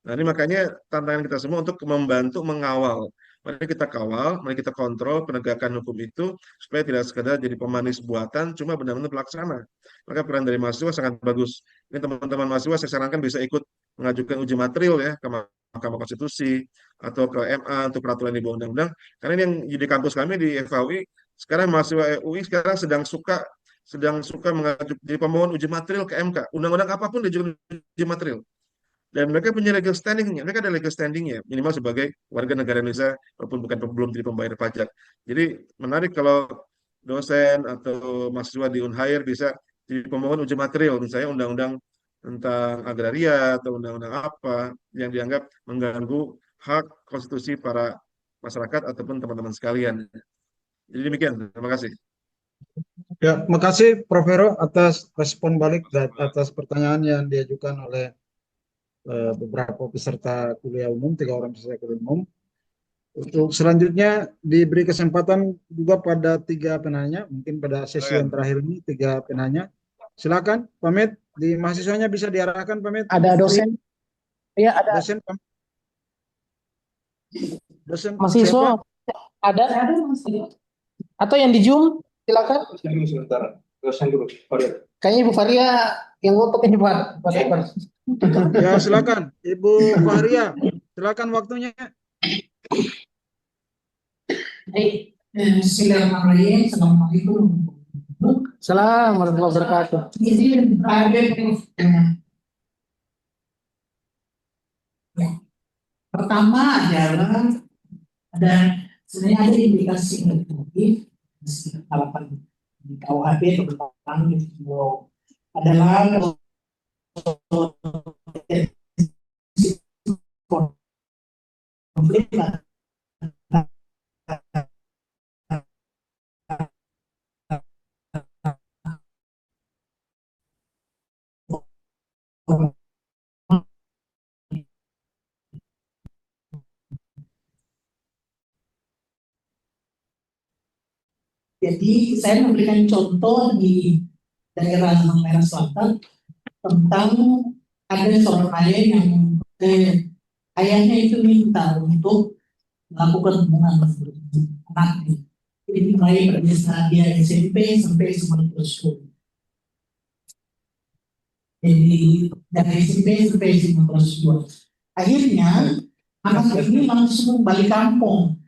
Nah, ini makanya tantangan kita semua untuk membantu mengawal. Mari kita kawal, mari kita kontrol penegakan hukum itu supaya tidak sekedar jadi pemanis buatan, cuma benar-benar pelaksana. Maka peran dari mahasiswa sangat bagus. Ini teman-teman mahasiswa saya sarankan bisa ikut mengajukan uji material ya ke Mahkamah Konstitusi atau ke MA untuk peraturan di bawah undang-undang. Karena ini yang di kampus kami di FHUI sekarang mahasiswa UI sekarang sedang suka mengajukan jadi pemohon uji material ke MK. Undang-undang apapun diajukan uji material. Dan mereka punya legal standingnya, mereka ada legal standingnya minimal sebagai warga negara Indonesia walaupun bukan belum jadi pembayar pajak. Jadi menarik kalau dosen atau mahasiswa di Unhair bisa jadi pemohon uji material, misalnya undang-undang tentang agraria atau undang-undang apa yang dianggap mengganggu hak konstitusi para masyarakat ataupun teman-teman sekalian. Jadi demikian, terima kasih. Ya, makasih Prof. Hero atas respon balik dan atas pertanyaan yang diajukan oleh beberapa peserta kuliah umum, 3 orang peserta kuliah umum. Untuk selanjutnya diberi kesempatan juga pada 3 penanya, mungkin pada sesi yang terakhir ini 3 penanya. Silakan, pamit. Di mahasiswanya bisa diarahkan, pamit. Ada dosen? Iya, ada. Dosen Mahasiswa siapa? ada? Atau yang di Zoom? Silakan. Sebentar, dosen dulu. Kayaknya Ibu Faria yang ngotot ini Pak. Ya, silakan. Ibu Fahria, silakan waktunya. Bismillahirrahmanirrahim. Assalamualaikum. Salam warahmatullahi wabarakatuh. Izin ya. Pertama adalah sebenarnya ada indikasi negatif halaman di KUHP tentang itu adalah konflik Jadi saya memberikan contoh di daerah Halmahera Selatan tentang ada seorang ayah yang ayahnya itu minta untuk melakukan hubungan anaknya. Jadi mulai pada saat dia SMP sampai SMA terus. Jadi dari SMP sampai SMA terus. Akhirnya anak ini langsung balik kampung.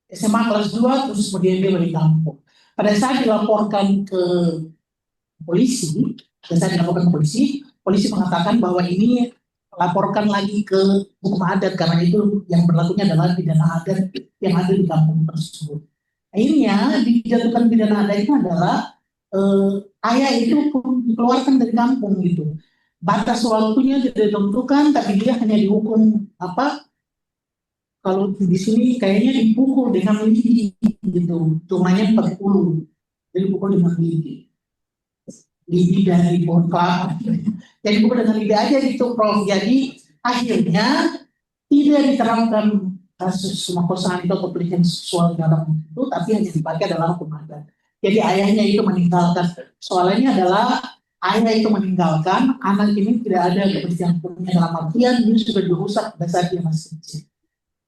SMA kelas 2 terus kemudian dia balik kampung. Pada saat dilaporkan ke polisi, polisi mengatakan bahwa ini laporkan lagi ke hukum adat karena itu yang berlakunya adalah pidana adat yang ada di kampung tersebut. Akhirnya dijatuhkan pidana adatnya adalah ayah itu dikeluarkan dari kampung gitu. Batas waktunya tidak ditentukan, tapi dia hanya dihukum kalau di sini kayaknya dipukul dengan lidi gitu, cumanya 40, jadi pukul dengan lidi dari pohon kelapa, jadi pukul dengan lidi aja gitu Prof. Jadi akhirnya tidak diterapkan kasus pemerkosaan itu atau pelecehan seksual terhadap itu, tapi hanya dipakai dalam hukum adat. Jadi ayahnya itu meninggalkan. Soalnya adalah ayah itu meninggalkan, anak ini tidak ada kepastian hukumnya dalam artian dia sudah dirusak pada saat dia masih kecil.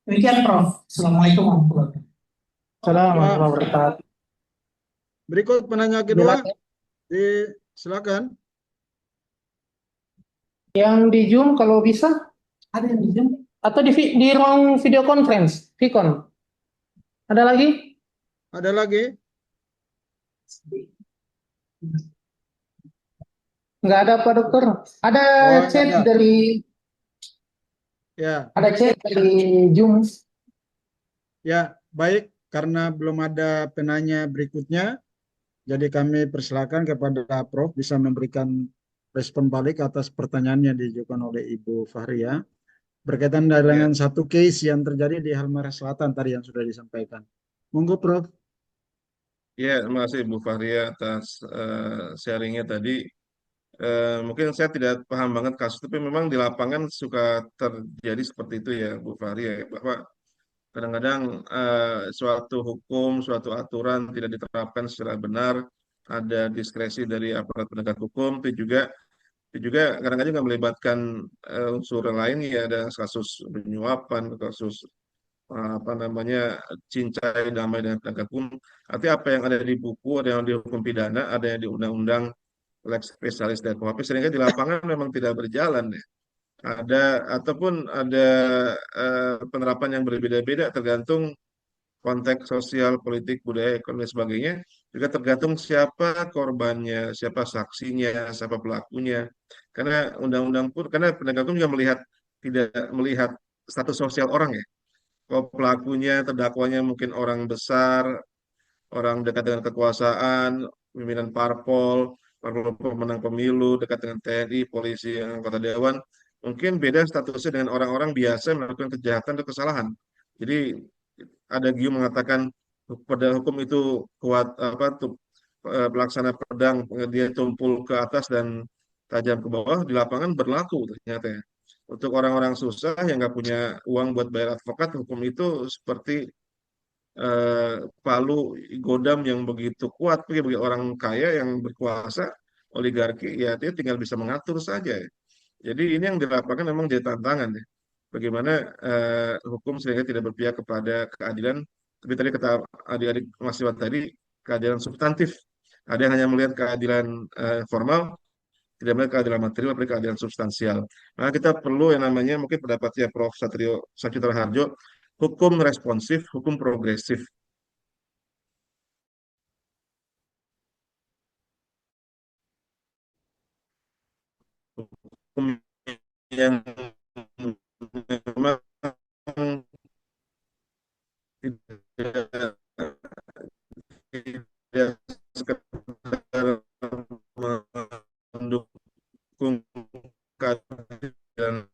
Demikian Prof. Assalamualaikum warahmatullahi wabarakatuh. Assalamualaikum warahmatullahi wabarakatuh. Berikut penanya kedua, silakan. Yang di Zoom kalau bisa, Ada yang di Zoom? atau di ruang video conference, Vicon. Ada lagi? Ada lagi? Nggak ada Pak Dokter. Ada Oh, chat ada. dari Ya, ada chat dari Zoom. ya, baik. Karena belum ada penanya berikutnya, jadi kami persilakan kepada Prof bisa memberikan respon balik atas pertanyaan yang diajukan oleh Ibu Fahria berkaitan dengan satu case yang terjadi di Halmahera Selatan tadi yang sudah disampaikan. Monggo Prof. Ya, terima kasih Bu Fahria atas sharingnya tadi. Mungkin saya tidak paham banget kasus, tapi memang di lapangan suka terjadi seperti itu ya Bu Fahria, bahwa kadang-kadang suatu hukum, suatu aturan tidak diterapkan secara benar, ada diskresi dari aparat penegak hukum, itu juga kadang-kadang juga melibatkan unsur lain ya, ada kasus penyuapan, kasus apa namanya cincai damai dengan penegak hukum. Artinya apa yang ada di buku, ada yang di hukum pidana, ada yang di undang-undang lex spesialis dan KUHP, sehingga di lapangan memang tidak berjalan ya. Ataupun ada penerapan yang berbeda-beda tergantung konteks sosial, politik, budaya, ekonomi, dan sebagainya, juga tergantung siapa korbannya, siapa saksinya, siapa pelakunya. Karena undang-undang pun, karena penegak hukum juga tidak melihat status sosial orang ya. Kalau pelakunya, terdakwanya mungkin orang besar, orang dekat dengan kekuasaan, pimpinan parpol, parpol pemenang pemilu, dekat dengan TNI, polisi, anggota dewan, mungkin beda statusnya dengan orang-orang biasa yang melakukan kejahatan atau kesalahan. Jadi ada Gium mengatakan pada hukum itu kuat apa tuh pelaksana pedang dia tumpul ke atas dan tajam ke bawah, di lapangan berlaku ternyata ya. Untuk orang-orang susah yang nggak punya uang buat bayar advokat, hukum itu seperti palu godam yang begitu kuat bagi orang kaya yang berkuasa, oligarki, ya dia tinggal bisa mengatur saja ya. Jadi ini yang di lapangan memang jadi tantangan ya. Bagaimana hukum sehingga tidak berpihak kepada keadilan, tapi tadi kata adik-adik Mas Iwan tadi, keadilan substantif. Ada yang hanya melihat keadilan formal, tidak melihat keadilan material, tapi keadilan substansial. Nah, kita perlu yang namanya mungkin pendapatnya Prof. Satrio Sakyutra Harjo, hukum responsif, hukum progresif. Hukum yang memang tidak, tidak sekedar mendukung keadilan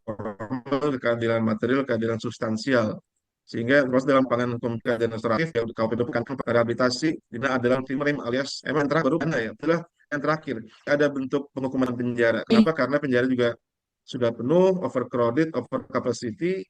formal, keadilan material, keadilan substansial. Sehingga proses dalam pangan hukum keadilan restoratif ya KUHP bukan rehabilitasi di mana adalah ultimum alias emang terakhir baru mana ya adalah yang terakhir ada bentuk penghukuman penjara. Kenapa? Karena penjara juga sudah penuh, overcrowded, over capacity,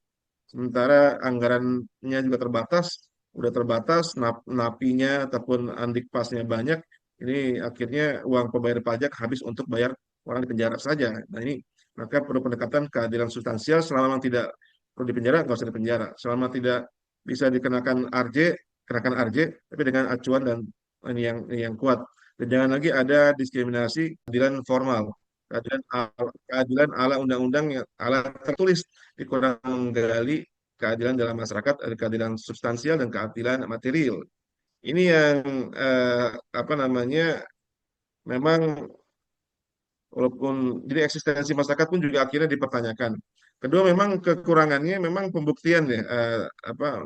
sementara anggarannya juga terbatas, udah terbatas, napinya ataupun andikpasnya banyak. Ini akhirnya uang pembayar pajak habis untuk bayar orang di penjara saja. Nah ini maka perlu pendekatan keadilan substansial. Selama tidak perlu di penjara, nggak usah di penjara. Selama tidak bisa dikenakan RJ, kenakan RJ, tapi dengan acuan dan ini yang kuat. Dan jangan lagi ada diskriminasi keadilan formal, keadilan ala undang-undang yang ala tertulis, dikurang menggali keadilan dalam masyarakat, ada keadilan substansial dan keadilan material. Ini yang apa namanya memang walaupun jadi eksistensi masyarakat pun juga akhirnya dipertanyakan. Kedua memang kekurangannya memang pembuktian ya apa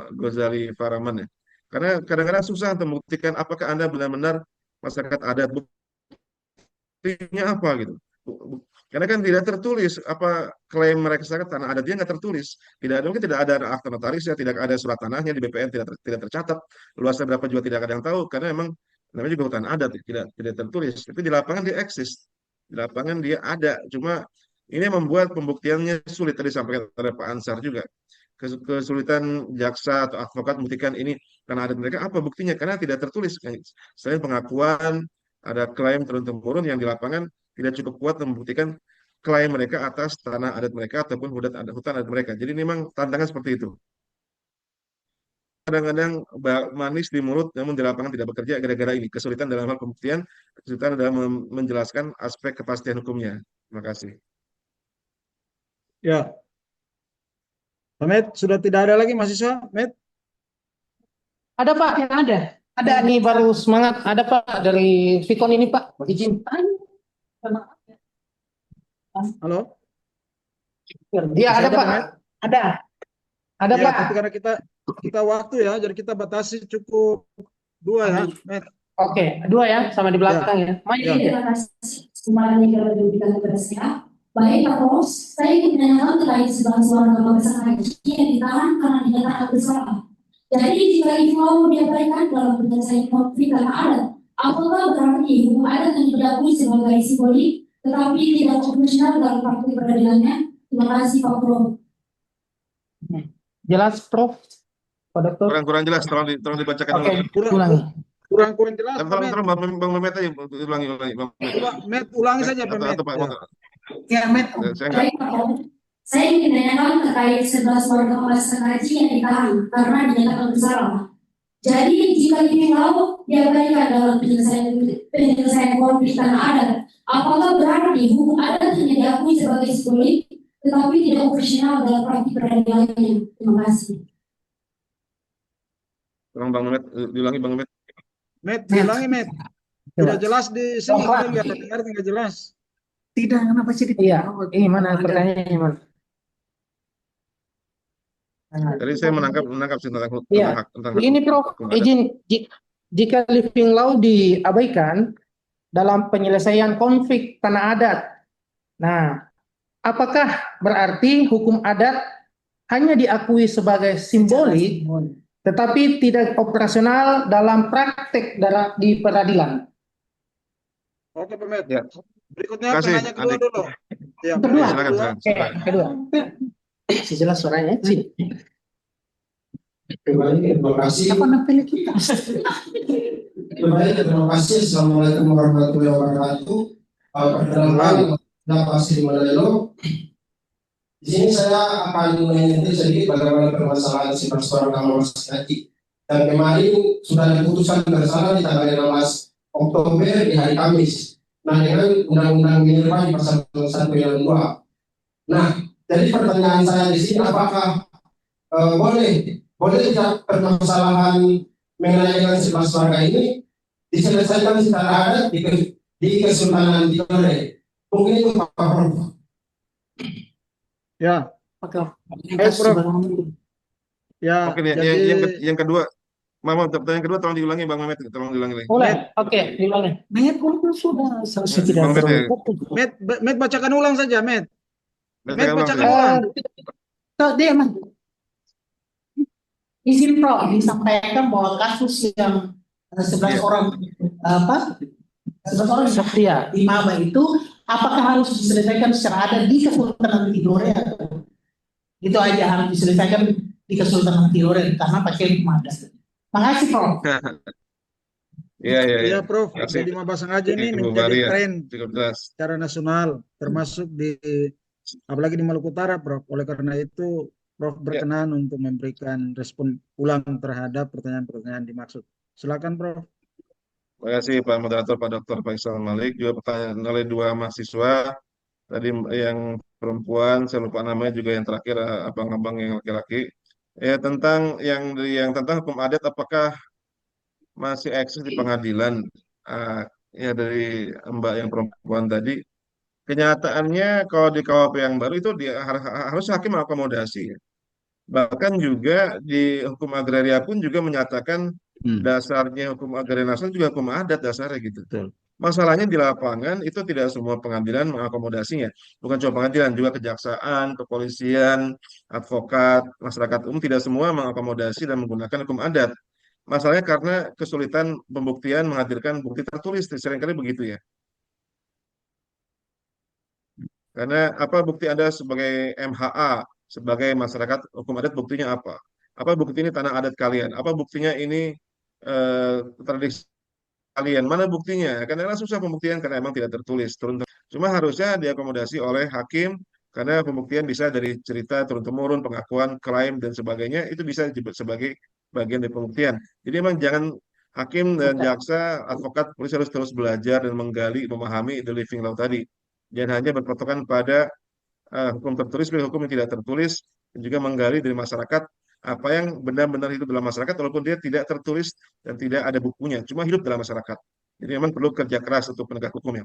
Ghazali Faraman ya. Karena kadang-kadang susah untuk membuktikan apakah Anda benar-benar masyarakat adat, buktinya apa gitu. Karena kan tidak tertulis apa klaim mereka masyarakat tanah adatnya nggak tertulis. Tidak ada mungkin tidak ada akta notarisnya, tidak ada surat tanahnya di BPN tidak tercatat. Luasnya berapa juga tidak ada yang tahu karena memang namanya juga hutan adat ya, tidak tertulis. Tapi di lapangan dia eksis. Di lapangan dia ada. Cuma ini membuat pembuktiannya sulit tadi disampaikan oleh Pak Ansar juga. Kesulitan jaksa atau advokat membuktikan ini karena adat mereka apa buktinya? Karena tidak tertulis. Selain pengakuan ada klaim turun-temurun yang di lapangan tidak cukup kuat membuktikan klaim mereka atas tanah adat mereka ataupun hutan adat mereka. Jadi memang tantangan seperti itu. Kadang-kadang manis di mulut namun di lapangan tidak bekerja gara-gara ini kesulitan dalam hal pembuktian, kesulitan dalam menjelaskan aspek kepastian hukumnya. Terima kasih. Ya, Pak Met, sudah tidak ada lagi mahasiswa, Met? Ada Pak, yang ada. Ada nih baru semangat. Ada Pak dari Vicon ini Pak. Izin. Halo? Iya ada Bisa, Pak. Met? Ada. Ada Ya, Pak. tapi karena kita waktu ya, jadi kita batasi cukup 2 ya, Met. Oke, 2 ya, sama di belakang ya. Maju Ya. ya. Terima kasih kesempatan yang telah diberikan kepada saya. Baik Pak Pos, saya ingin menanyakan terkait sebuah suara pemeriksaan haji yang ditahan karena dinyatakan bersalah. Jadi jika itu mau diabaikan dalam penyelesaian konflik karena adat, apakah berarti hukum adat yang diakui sebagai simbolik, tetapi tidak profesional dalam praktik peradilannya? Terima kasih Pak Prof. Jelas Prof. Pak Dokter. Kurang jelas, tolong dibacakan Oke, dulu. ulangi. Kurang jelas, Pak Met. Tolong Bang Mehmet aja ulangi Bang Mehmet. Met, ulangi saja, Pak Met. Atau Pak Ya. Ya, Met. saya enggak. Baik Pak Prof. Saya ingin menanyakan terkait 11 warga pemeriksaan haji yang ditahan karena dinyatakan bersalah. Jadi jika ini mau diabaikan dalam penyelesaian konflik tanah adat, apakah berarti hukum adat hanya diakui sebagai simbolik, tetapi tidak profesional dalam praktik peradilannya? Terima kasih. Tolong Bang Mehmet diulangi Bang Mehmet. Met, ulangi, Met. Tidak jelas di sini, kita nggak dengar, nggak jelas. Tidak, kenapa sih? Iya, ini mana pertanyaannya mana? Tadi saya menangkap tentang Iya. hak tentang Ini Prof, hukum adat. izin jika living law diabaikan dalam penyelesaian konflik tanah adat. Nah, apakah berarti hukum adat hanya diakui sebagai simbolik, tetapi tidak operasional dalam praktek di peradilan? Oke, Pak Met. Ya. Berikutnya Terima kasih, penanya kedua Adik. dulu. Ya, Kedua. Silakan. Oke, kedua. Jelas suaranya sih. Terima kasih. Apa nampilnya kita? Terima kasih. Assalamualaikum warahmatullahi wabarakatuh. Perkenalkan, nama Asri Malelo. Di sini saya akan menyentuh sedikit bagaimana permasalahan sifat suara kamar haji. Dan kemarin sudah diputuskan bersalah di tanggal 16 Oktober di hari Kamis. Nah, dengan Undang-Undang Minerba di pasal 1 yang 2. Nah, jadi pertanyaan saya di sini, apakah boleh tidak permasalahan mengenai dengan 11 warga ini diselesaikan secara adat di Kesultanan Tidore? Mungkin itu Pak Prof. Ya, Apakah Prof. Ya, Oke, jadi yang kedua. Mama, pertanyaan kedua tolong diulangi Bang Mehmet, tolong diulangi lagi. Boleh? Oke, diulangi. Met sudah selesai tidak Bang Met, terlalu. Met bacakan ulang saja, Met. Met bacakan ya. ulang. Dia mah. Izin Prof disampaikan bahwa kasus yang 11 orang 11 orang Iya. di Maba itu apakah harus diselesaikan secara adat di Kesultanan Tidore? Itu aja harus diselesaikan di Kesultanan Tidore karena pakai Maba. Makasih Prof. Iya. Ya, Prof. Kasih. Jadi Maba Sengaja ini Ibu menjadi Maria, tren cukup jelas. secara nasional, termasuk apalagi di Maluku Utara, Prof. Oleh karena itu, Prof berkenan untuk memberikan respon ulang terhadap pertanyaan-pertanyaan dimaksud. Silakan, Prof. Terima kasih Pak Moderator, Pak Dr. Faisal Malik. Juga pertanyaan oleh 2 mahasiswa. Tadi yang perempuan, saya lupa namanya, juga yang terakhir abang-abang yang laki-laki. Ya, tentang tentang hukum adat, apakah masih eksis di pengadilan? Ya, dari Mbak yang perempuan tadi, kenyataannya kalau di KUHP yang baru itu harus hakim mengakomodasi. Bahkan juga di hukum agraria pun juga menyatakan dasarnya hukum agraria nasional juga hukum adat dasarnya gitu. Betul. Masalahnya di lapangan itu tidak semua pengadilan mengakomodasinya. Bukan cuma pengadilan, juga kejaksaan, kepolisian, advokat, masyarakat umum tidak semua mengakomodasi dan menggunakan hukum adat. Masalahnya karena kesulitan pembuktian menghadirkan bukti tertulis, seringkali begitu ya. Karena apa bukti Anda sebagai MHA, sebagai masyarakat hukum adat, buktinya apa? Apa bukti ini tanah adat kalian? Apa buktinya ini tradisi kalian, mana buktinya? Karena susah pembuktian karena emang tidak tertulis. Cuma harusnya diakomodasi oleh hakim karena pembuktian bisa dari cerita turun-temurun, pengakuan, klaim dan sebagainya itu bisa disebut sebagai bagian dari pembuktian. Jadi emang jangan hakim dan jaksa, advokat, polisi harus terus belajar dan menggali, memahami the living law tadi. Jangan hanya berpatokan pada hukum tertulis, tapi hukum yang tidak tertulis, dan juga menggali dari masyarakat apa yang benar-benar hidup dalam masyarakat, walaupun dia tidak tertulis dan tidak ada bukunya, cuma hidup dalam masyarakat. Jadi memang perlu kerja keras untuk penegak hukum ya,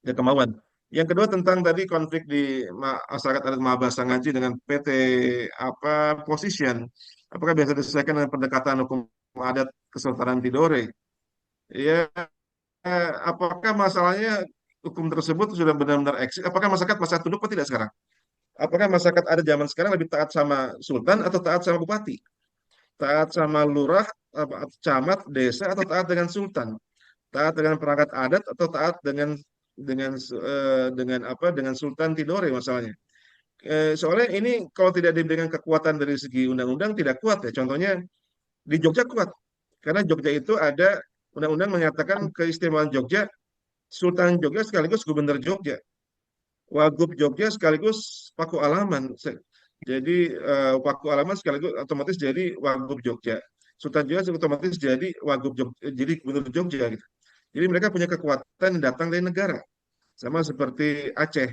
dan kemauan. Yang kedua tentang tadi konflik di masyarakat adat Mahabahasa Ngaji dengan PT apa position, apakah biasa disesuaikan dengan pendekatan hukum adat Kesultanan Tidore? Ya, apakah masalahnya hukum tersebut sudah benar-benar eksis? Apakah masyarakat masa tunduk atau tidak sekarang? Apakah masyarakat ada zaman sekarang lebih taat sama sultan atau taat sama bupati? Taat sama lurah, camat, desa atau taat dengan sultan? Taat dengan perangkat adat atau taat dengan apa? Dengan Sultan Tidore masalahnya. Soalnya ini kalau tidak diberikan kekuatan dari segi undang-undang tidak kuat ya. Contohnya di Jogja kuat. Karena Jogja itu ada undang-undang menyatakan keistimewaan Jogja, Sultan Jogja sekaligus Gubernur Jogja. Wagub Jogja sekaligus Paku Alaman. Jadi Paku Alaman sekaligus otomatis jadi Wagub Jogja. Sultan Jogja otomatis jadi Wagub Jogja, jadi Gubernur Jogja gitu. Jadi mereka punya kekuatan yang datang dari negara. Sama seperti Aceh.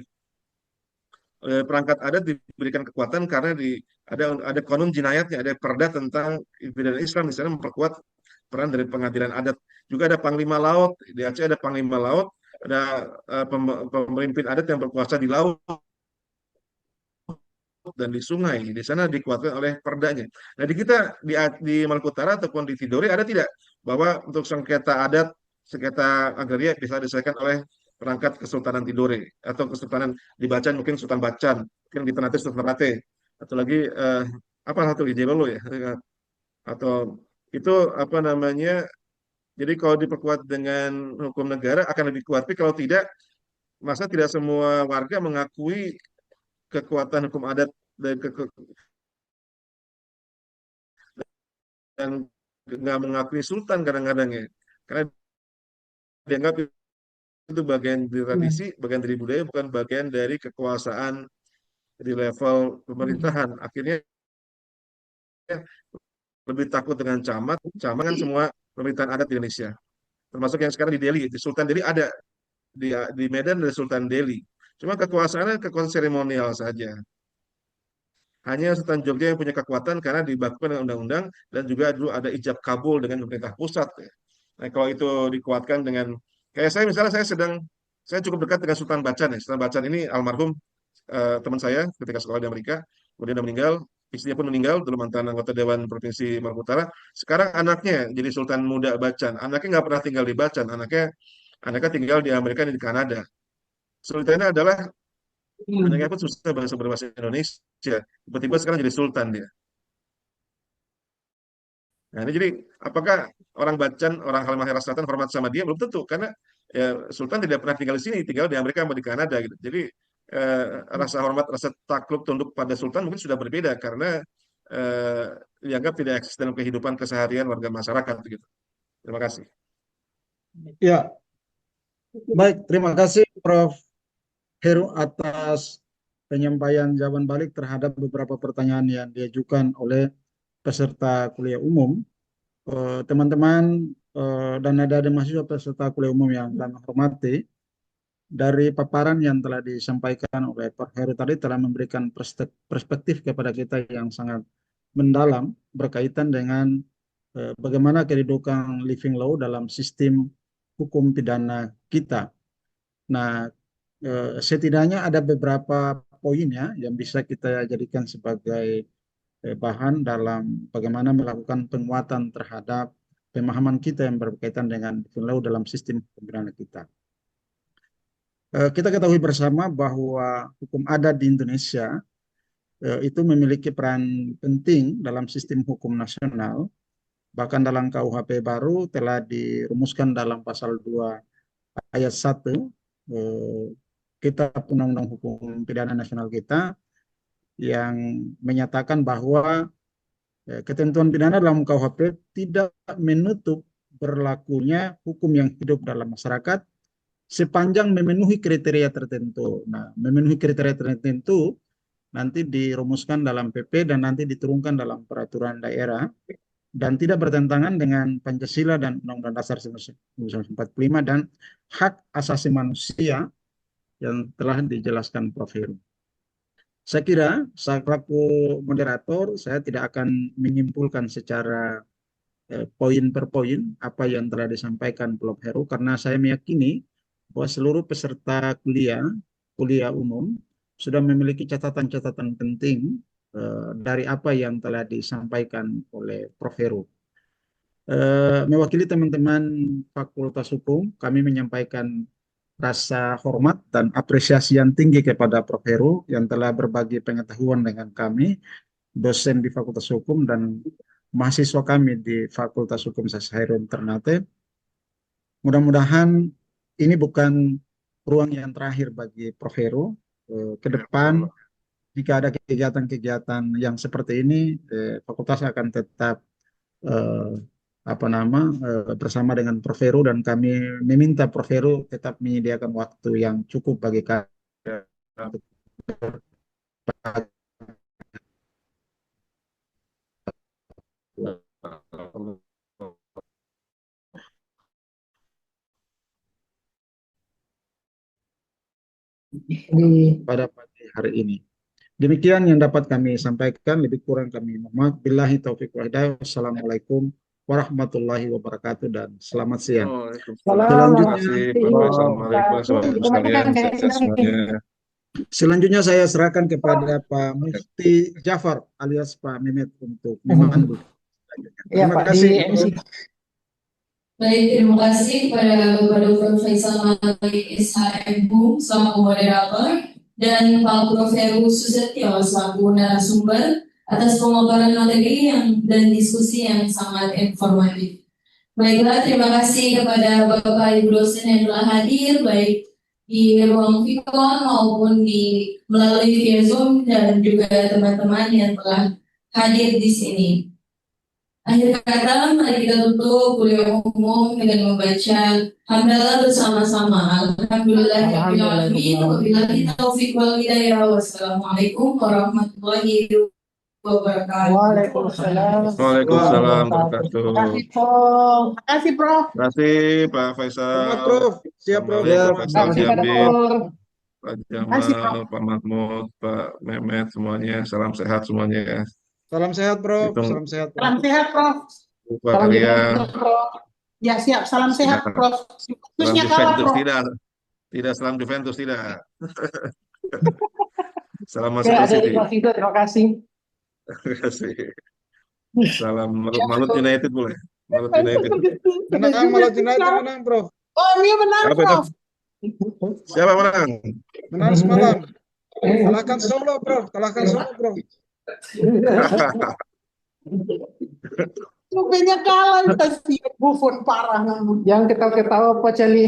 Perangkat adat diberikan kekuatan karena ada konun jinayatnya, ada perda tentang pidana Islam di sana memperkuat peran dari pengadilan adat. Juga ada panglima laut, di Aceh ada panglima laut, ada pemimpin adat yang berkuasa di laut dan di sungai. Di sana dikuatkan oleh perdanya. Nah, di kita di Maluku Utara ataupun di Tidore ada tidak bahwa untuk sengketa adat, sengketa agraria bisa diselesaikan oleh perangkat Kesultanan Tidore atau Kesultanan di Bacan mungkin Sultan Bacan, mungkin di Ternate Sultan Ternate atau lagi apa satu di Jelolo ya atau itu apa namanya. Jadi kalau diperkuat dengan hukum negara akan lebih kuat. Tapi kalau tidak, masa tidak semua warga mengakui kekuatan hukum adat dan, dan nggak mengakui sultan kadang-kadang ya. Karena dianggap itu bagian dari tradisi, bagian dari budaya, bukan bagian dari kekuasaan di level pemerintahan. Akhirnya lebih takut dengan camat. Camat kan semua pemerintahan adat di Indonesia. Termasuk yang sekarang di Delhi. Di Sultan Delhi ada. Di Medan ada Sultan Delhi. Cuma kekuasaannya kekuasaan seremonial saja. Hanya Sultan Jogja yang punya kekuatan karena dibakukan dengan undang-undang dan juga dulu ada ijab kabul dengan pemerintah pusat. Nah, kalau itu dikuatkan dengan kayak saya misalnya saya cukup dekat dengan Sultan Bacan ya. Sultan Bacan ini almarhum teman saya ketika sekolah di Amerika, kemudian dia meninggal, istrinya pun meninggal, dulu mantan anggota Dewan Provinsi Maluku Utara. Sekarang anaknya jadi Sultan Muda Bacan. Anaknya nggak pernah tinggal di Bacan, anaknya tinggal di Amerika dan di Kanada. Sultannya adalah anaknya pun susah berbahasa Indonesia. Tiba-tiba sekarang jadi sultan dia. Nah, ini jadi apakah orang Bacan, orang Halmahera Selatan hormat sama dia? Belum tentu, karena ya, sultan tidak pernah tinggal di sini, tinggal di Amerika atau di Kanada gitu. Jadi rasa hormat, rasa takluk tunduk pada sultan mungkin sudah berbeda karena eh, dianggap tidak eksis dalam kehidupan keseharian warga masyarakat gitu. Terima kasih. Ya, baik. Terima kasih Prof. Heru atas penyampaian jawaban balik terhadap beberapa pertanyaan yang diajukan oleh peserta kuliah umum. Teman-teman dan adik-adik mahasiswa peserta kuliah umum yang kami hormati, dari paparan yang telah disampaikan oleh Prof. Heru tadi telah memberikan perspektif kepada kita yang sangat mendalam berkaitan dengan bagaimana kedudukan living law dalam sistem hukum pidana kita. Nah, setidaknya ada beberapa poin ya yang bisa kita jadikan sebagai bahan dalam bagaimana melakukan penguatan terhadap pemahaman kita yang berkaitan dengan living law dalam sistem hukum pidana kita. Kita ketahui bersama bahwa hukum adat di Indonesia itu memiliki peran penting dalam sistem hukum nasional. Bahkan dalam KUHP baru telah dirumuskan dalam pasal 2 ayat 1 Kitab Undang-Undang Hukum Pidana Nasional kita yang menyatakan bahwa ketentuan pidana dalam KUHP tidak menutup berlakunya hukum yang hidup dalam masyarakat sepanjang memenuhi kriteria tertentu. Nah, memenuhi kriteria tertentu nanti dirumuskan dalam PP dan nanti diturunkan dalam peraturan daerah dan tidak bertentangan dengan Pancasila dan Undang-Undang Dasar 1945 dan hak asasi manusia yang telah dijelaskan Prof. Heru. Saya kira selaku moderator saya tidak akan menyimpulkan secara poin per poin apa yang telah disampaikan Prof. Heru karena saya meyakini bahwa seluruh peserta kuliah umum sudah memiliki catatan-catatan penting dari apa yang telah disampaikan oleh Prof. Heru. Mewakili teman-teman Fakultas Hukum, kami menyampaikan rasa hormat dan apresiasi yang tinggi kepada Prof. Heru yang telah berbagi pengetahuan dengan kami, dosen di Fakultas Hukum dan mahasiswa kami di Fakultas Hukum Sashairun Ternate. Mudah-mudahan ini bukan ruang yang terakhir bagi Prof. Heru. Ke depan, jika ada kegiatan-kegiatan yang seperti ini, fakultas akan tetap bersama dengan Prof. Heru dan kami meminta Prof. Heru tetap menyediakan waktu yang cukup bagi kami. Pada pagi hari ini. Demikian yang dapat kami sampaikan, lebih kurang kami mohon maaf. Billahi taufiq wal hidayah. Wassalamualaikum warahmatullahi wabarakatuh dan selamat siang. Selanjutnya saya serahkan kepada Pak Mufti Jafar alias Pak Mehmet untuk memandu. Terima kasih. Baik, terima kasih kepada Bapak Dr. Faisal Malik SHMU selaku moderator dan Pak Prof. Heru Susetio selaku narasumber atas pemaparan materi dan diskusi yang sangat informatif. Baiklah, terima kasih kepada Bapak Ibu dosen yang telah hadir baik di ruang Vicon maupun melalui via Zoom dan juga teman-teman yang telah hadir di sini. Akhir kata, mari kita tutup kuliah umum dengan membaca hamdalah bersama-sama. Alhamdulillahirrahmanirrahim. Wabillahi taufiq wal hidayah. Wassalamualaikum warahmatullahi wabarakatuh. Waalaikumsalam. Waalaikumsalam wabarakatuh. Terima kasih, Prof. Terima kasih Pak Faisal. Selamat, Prof. Siap, Prof. Pak Faisal Jamil, Pak Terima kasih, Jamal, Pak Mahmud, Pak Mehmet semuanya. Salam sehat semuanya. Salam sehat, Prof. Hitung. Salam sehat, Prof. Salam sehat, Prof. Pak kalian. Prof. Ya, siap. Salam sehat, Prof. Salam Khususnya kalah, Juventus Prof. tidak. Tidak salam Juventus tidak. Salam Oke, Manchester ada City. itu, terima kasih. Terima kasih. Salam Malut United boleh. Malut United. Menang, Malut United menang, Prof. Oh, ini menang, Apa itu? Prof. Siapa menang? Menang semalam. Kalahkan Solo, Prof. Kalahkan Solo, Prof. Rupanya kalah, kasihan Buffon parah. Yang ketawa-ketawa Pak Cali.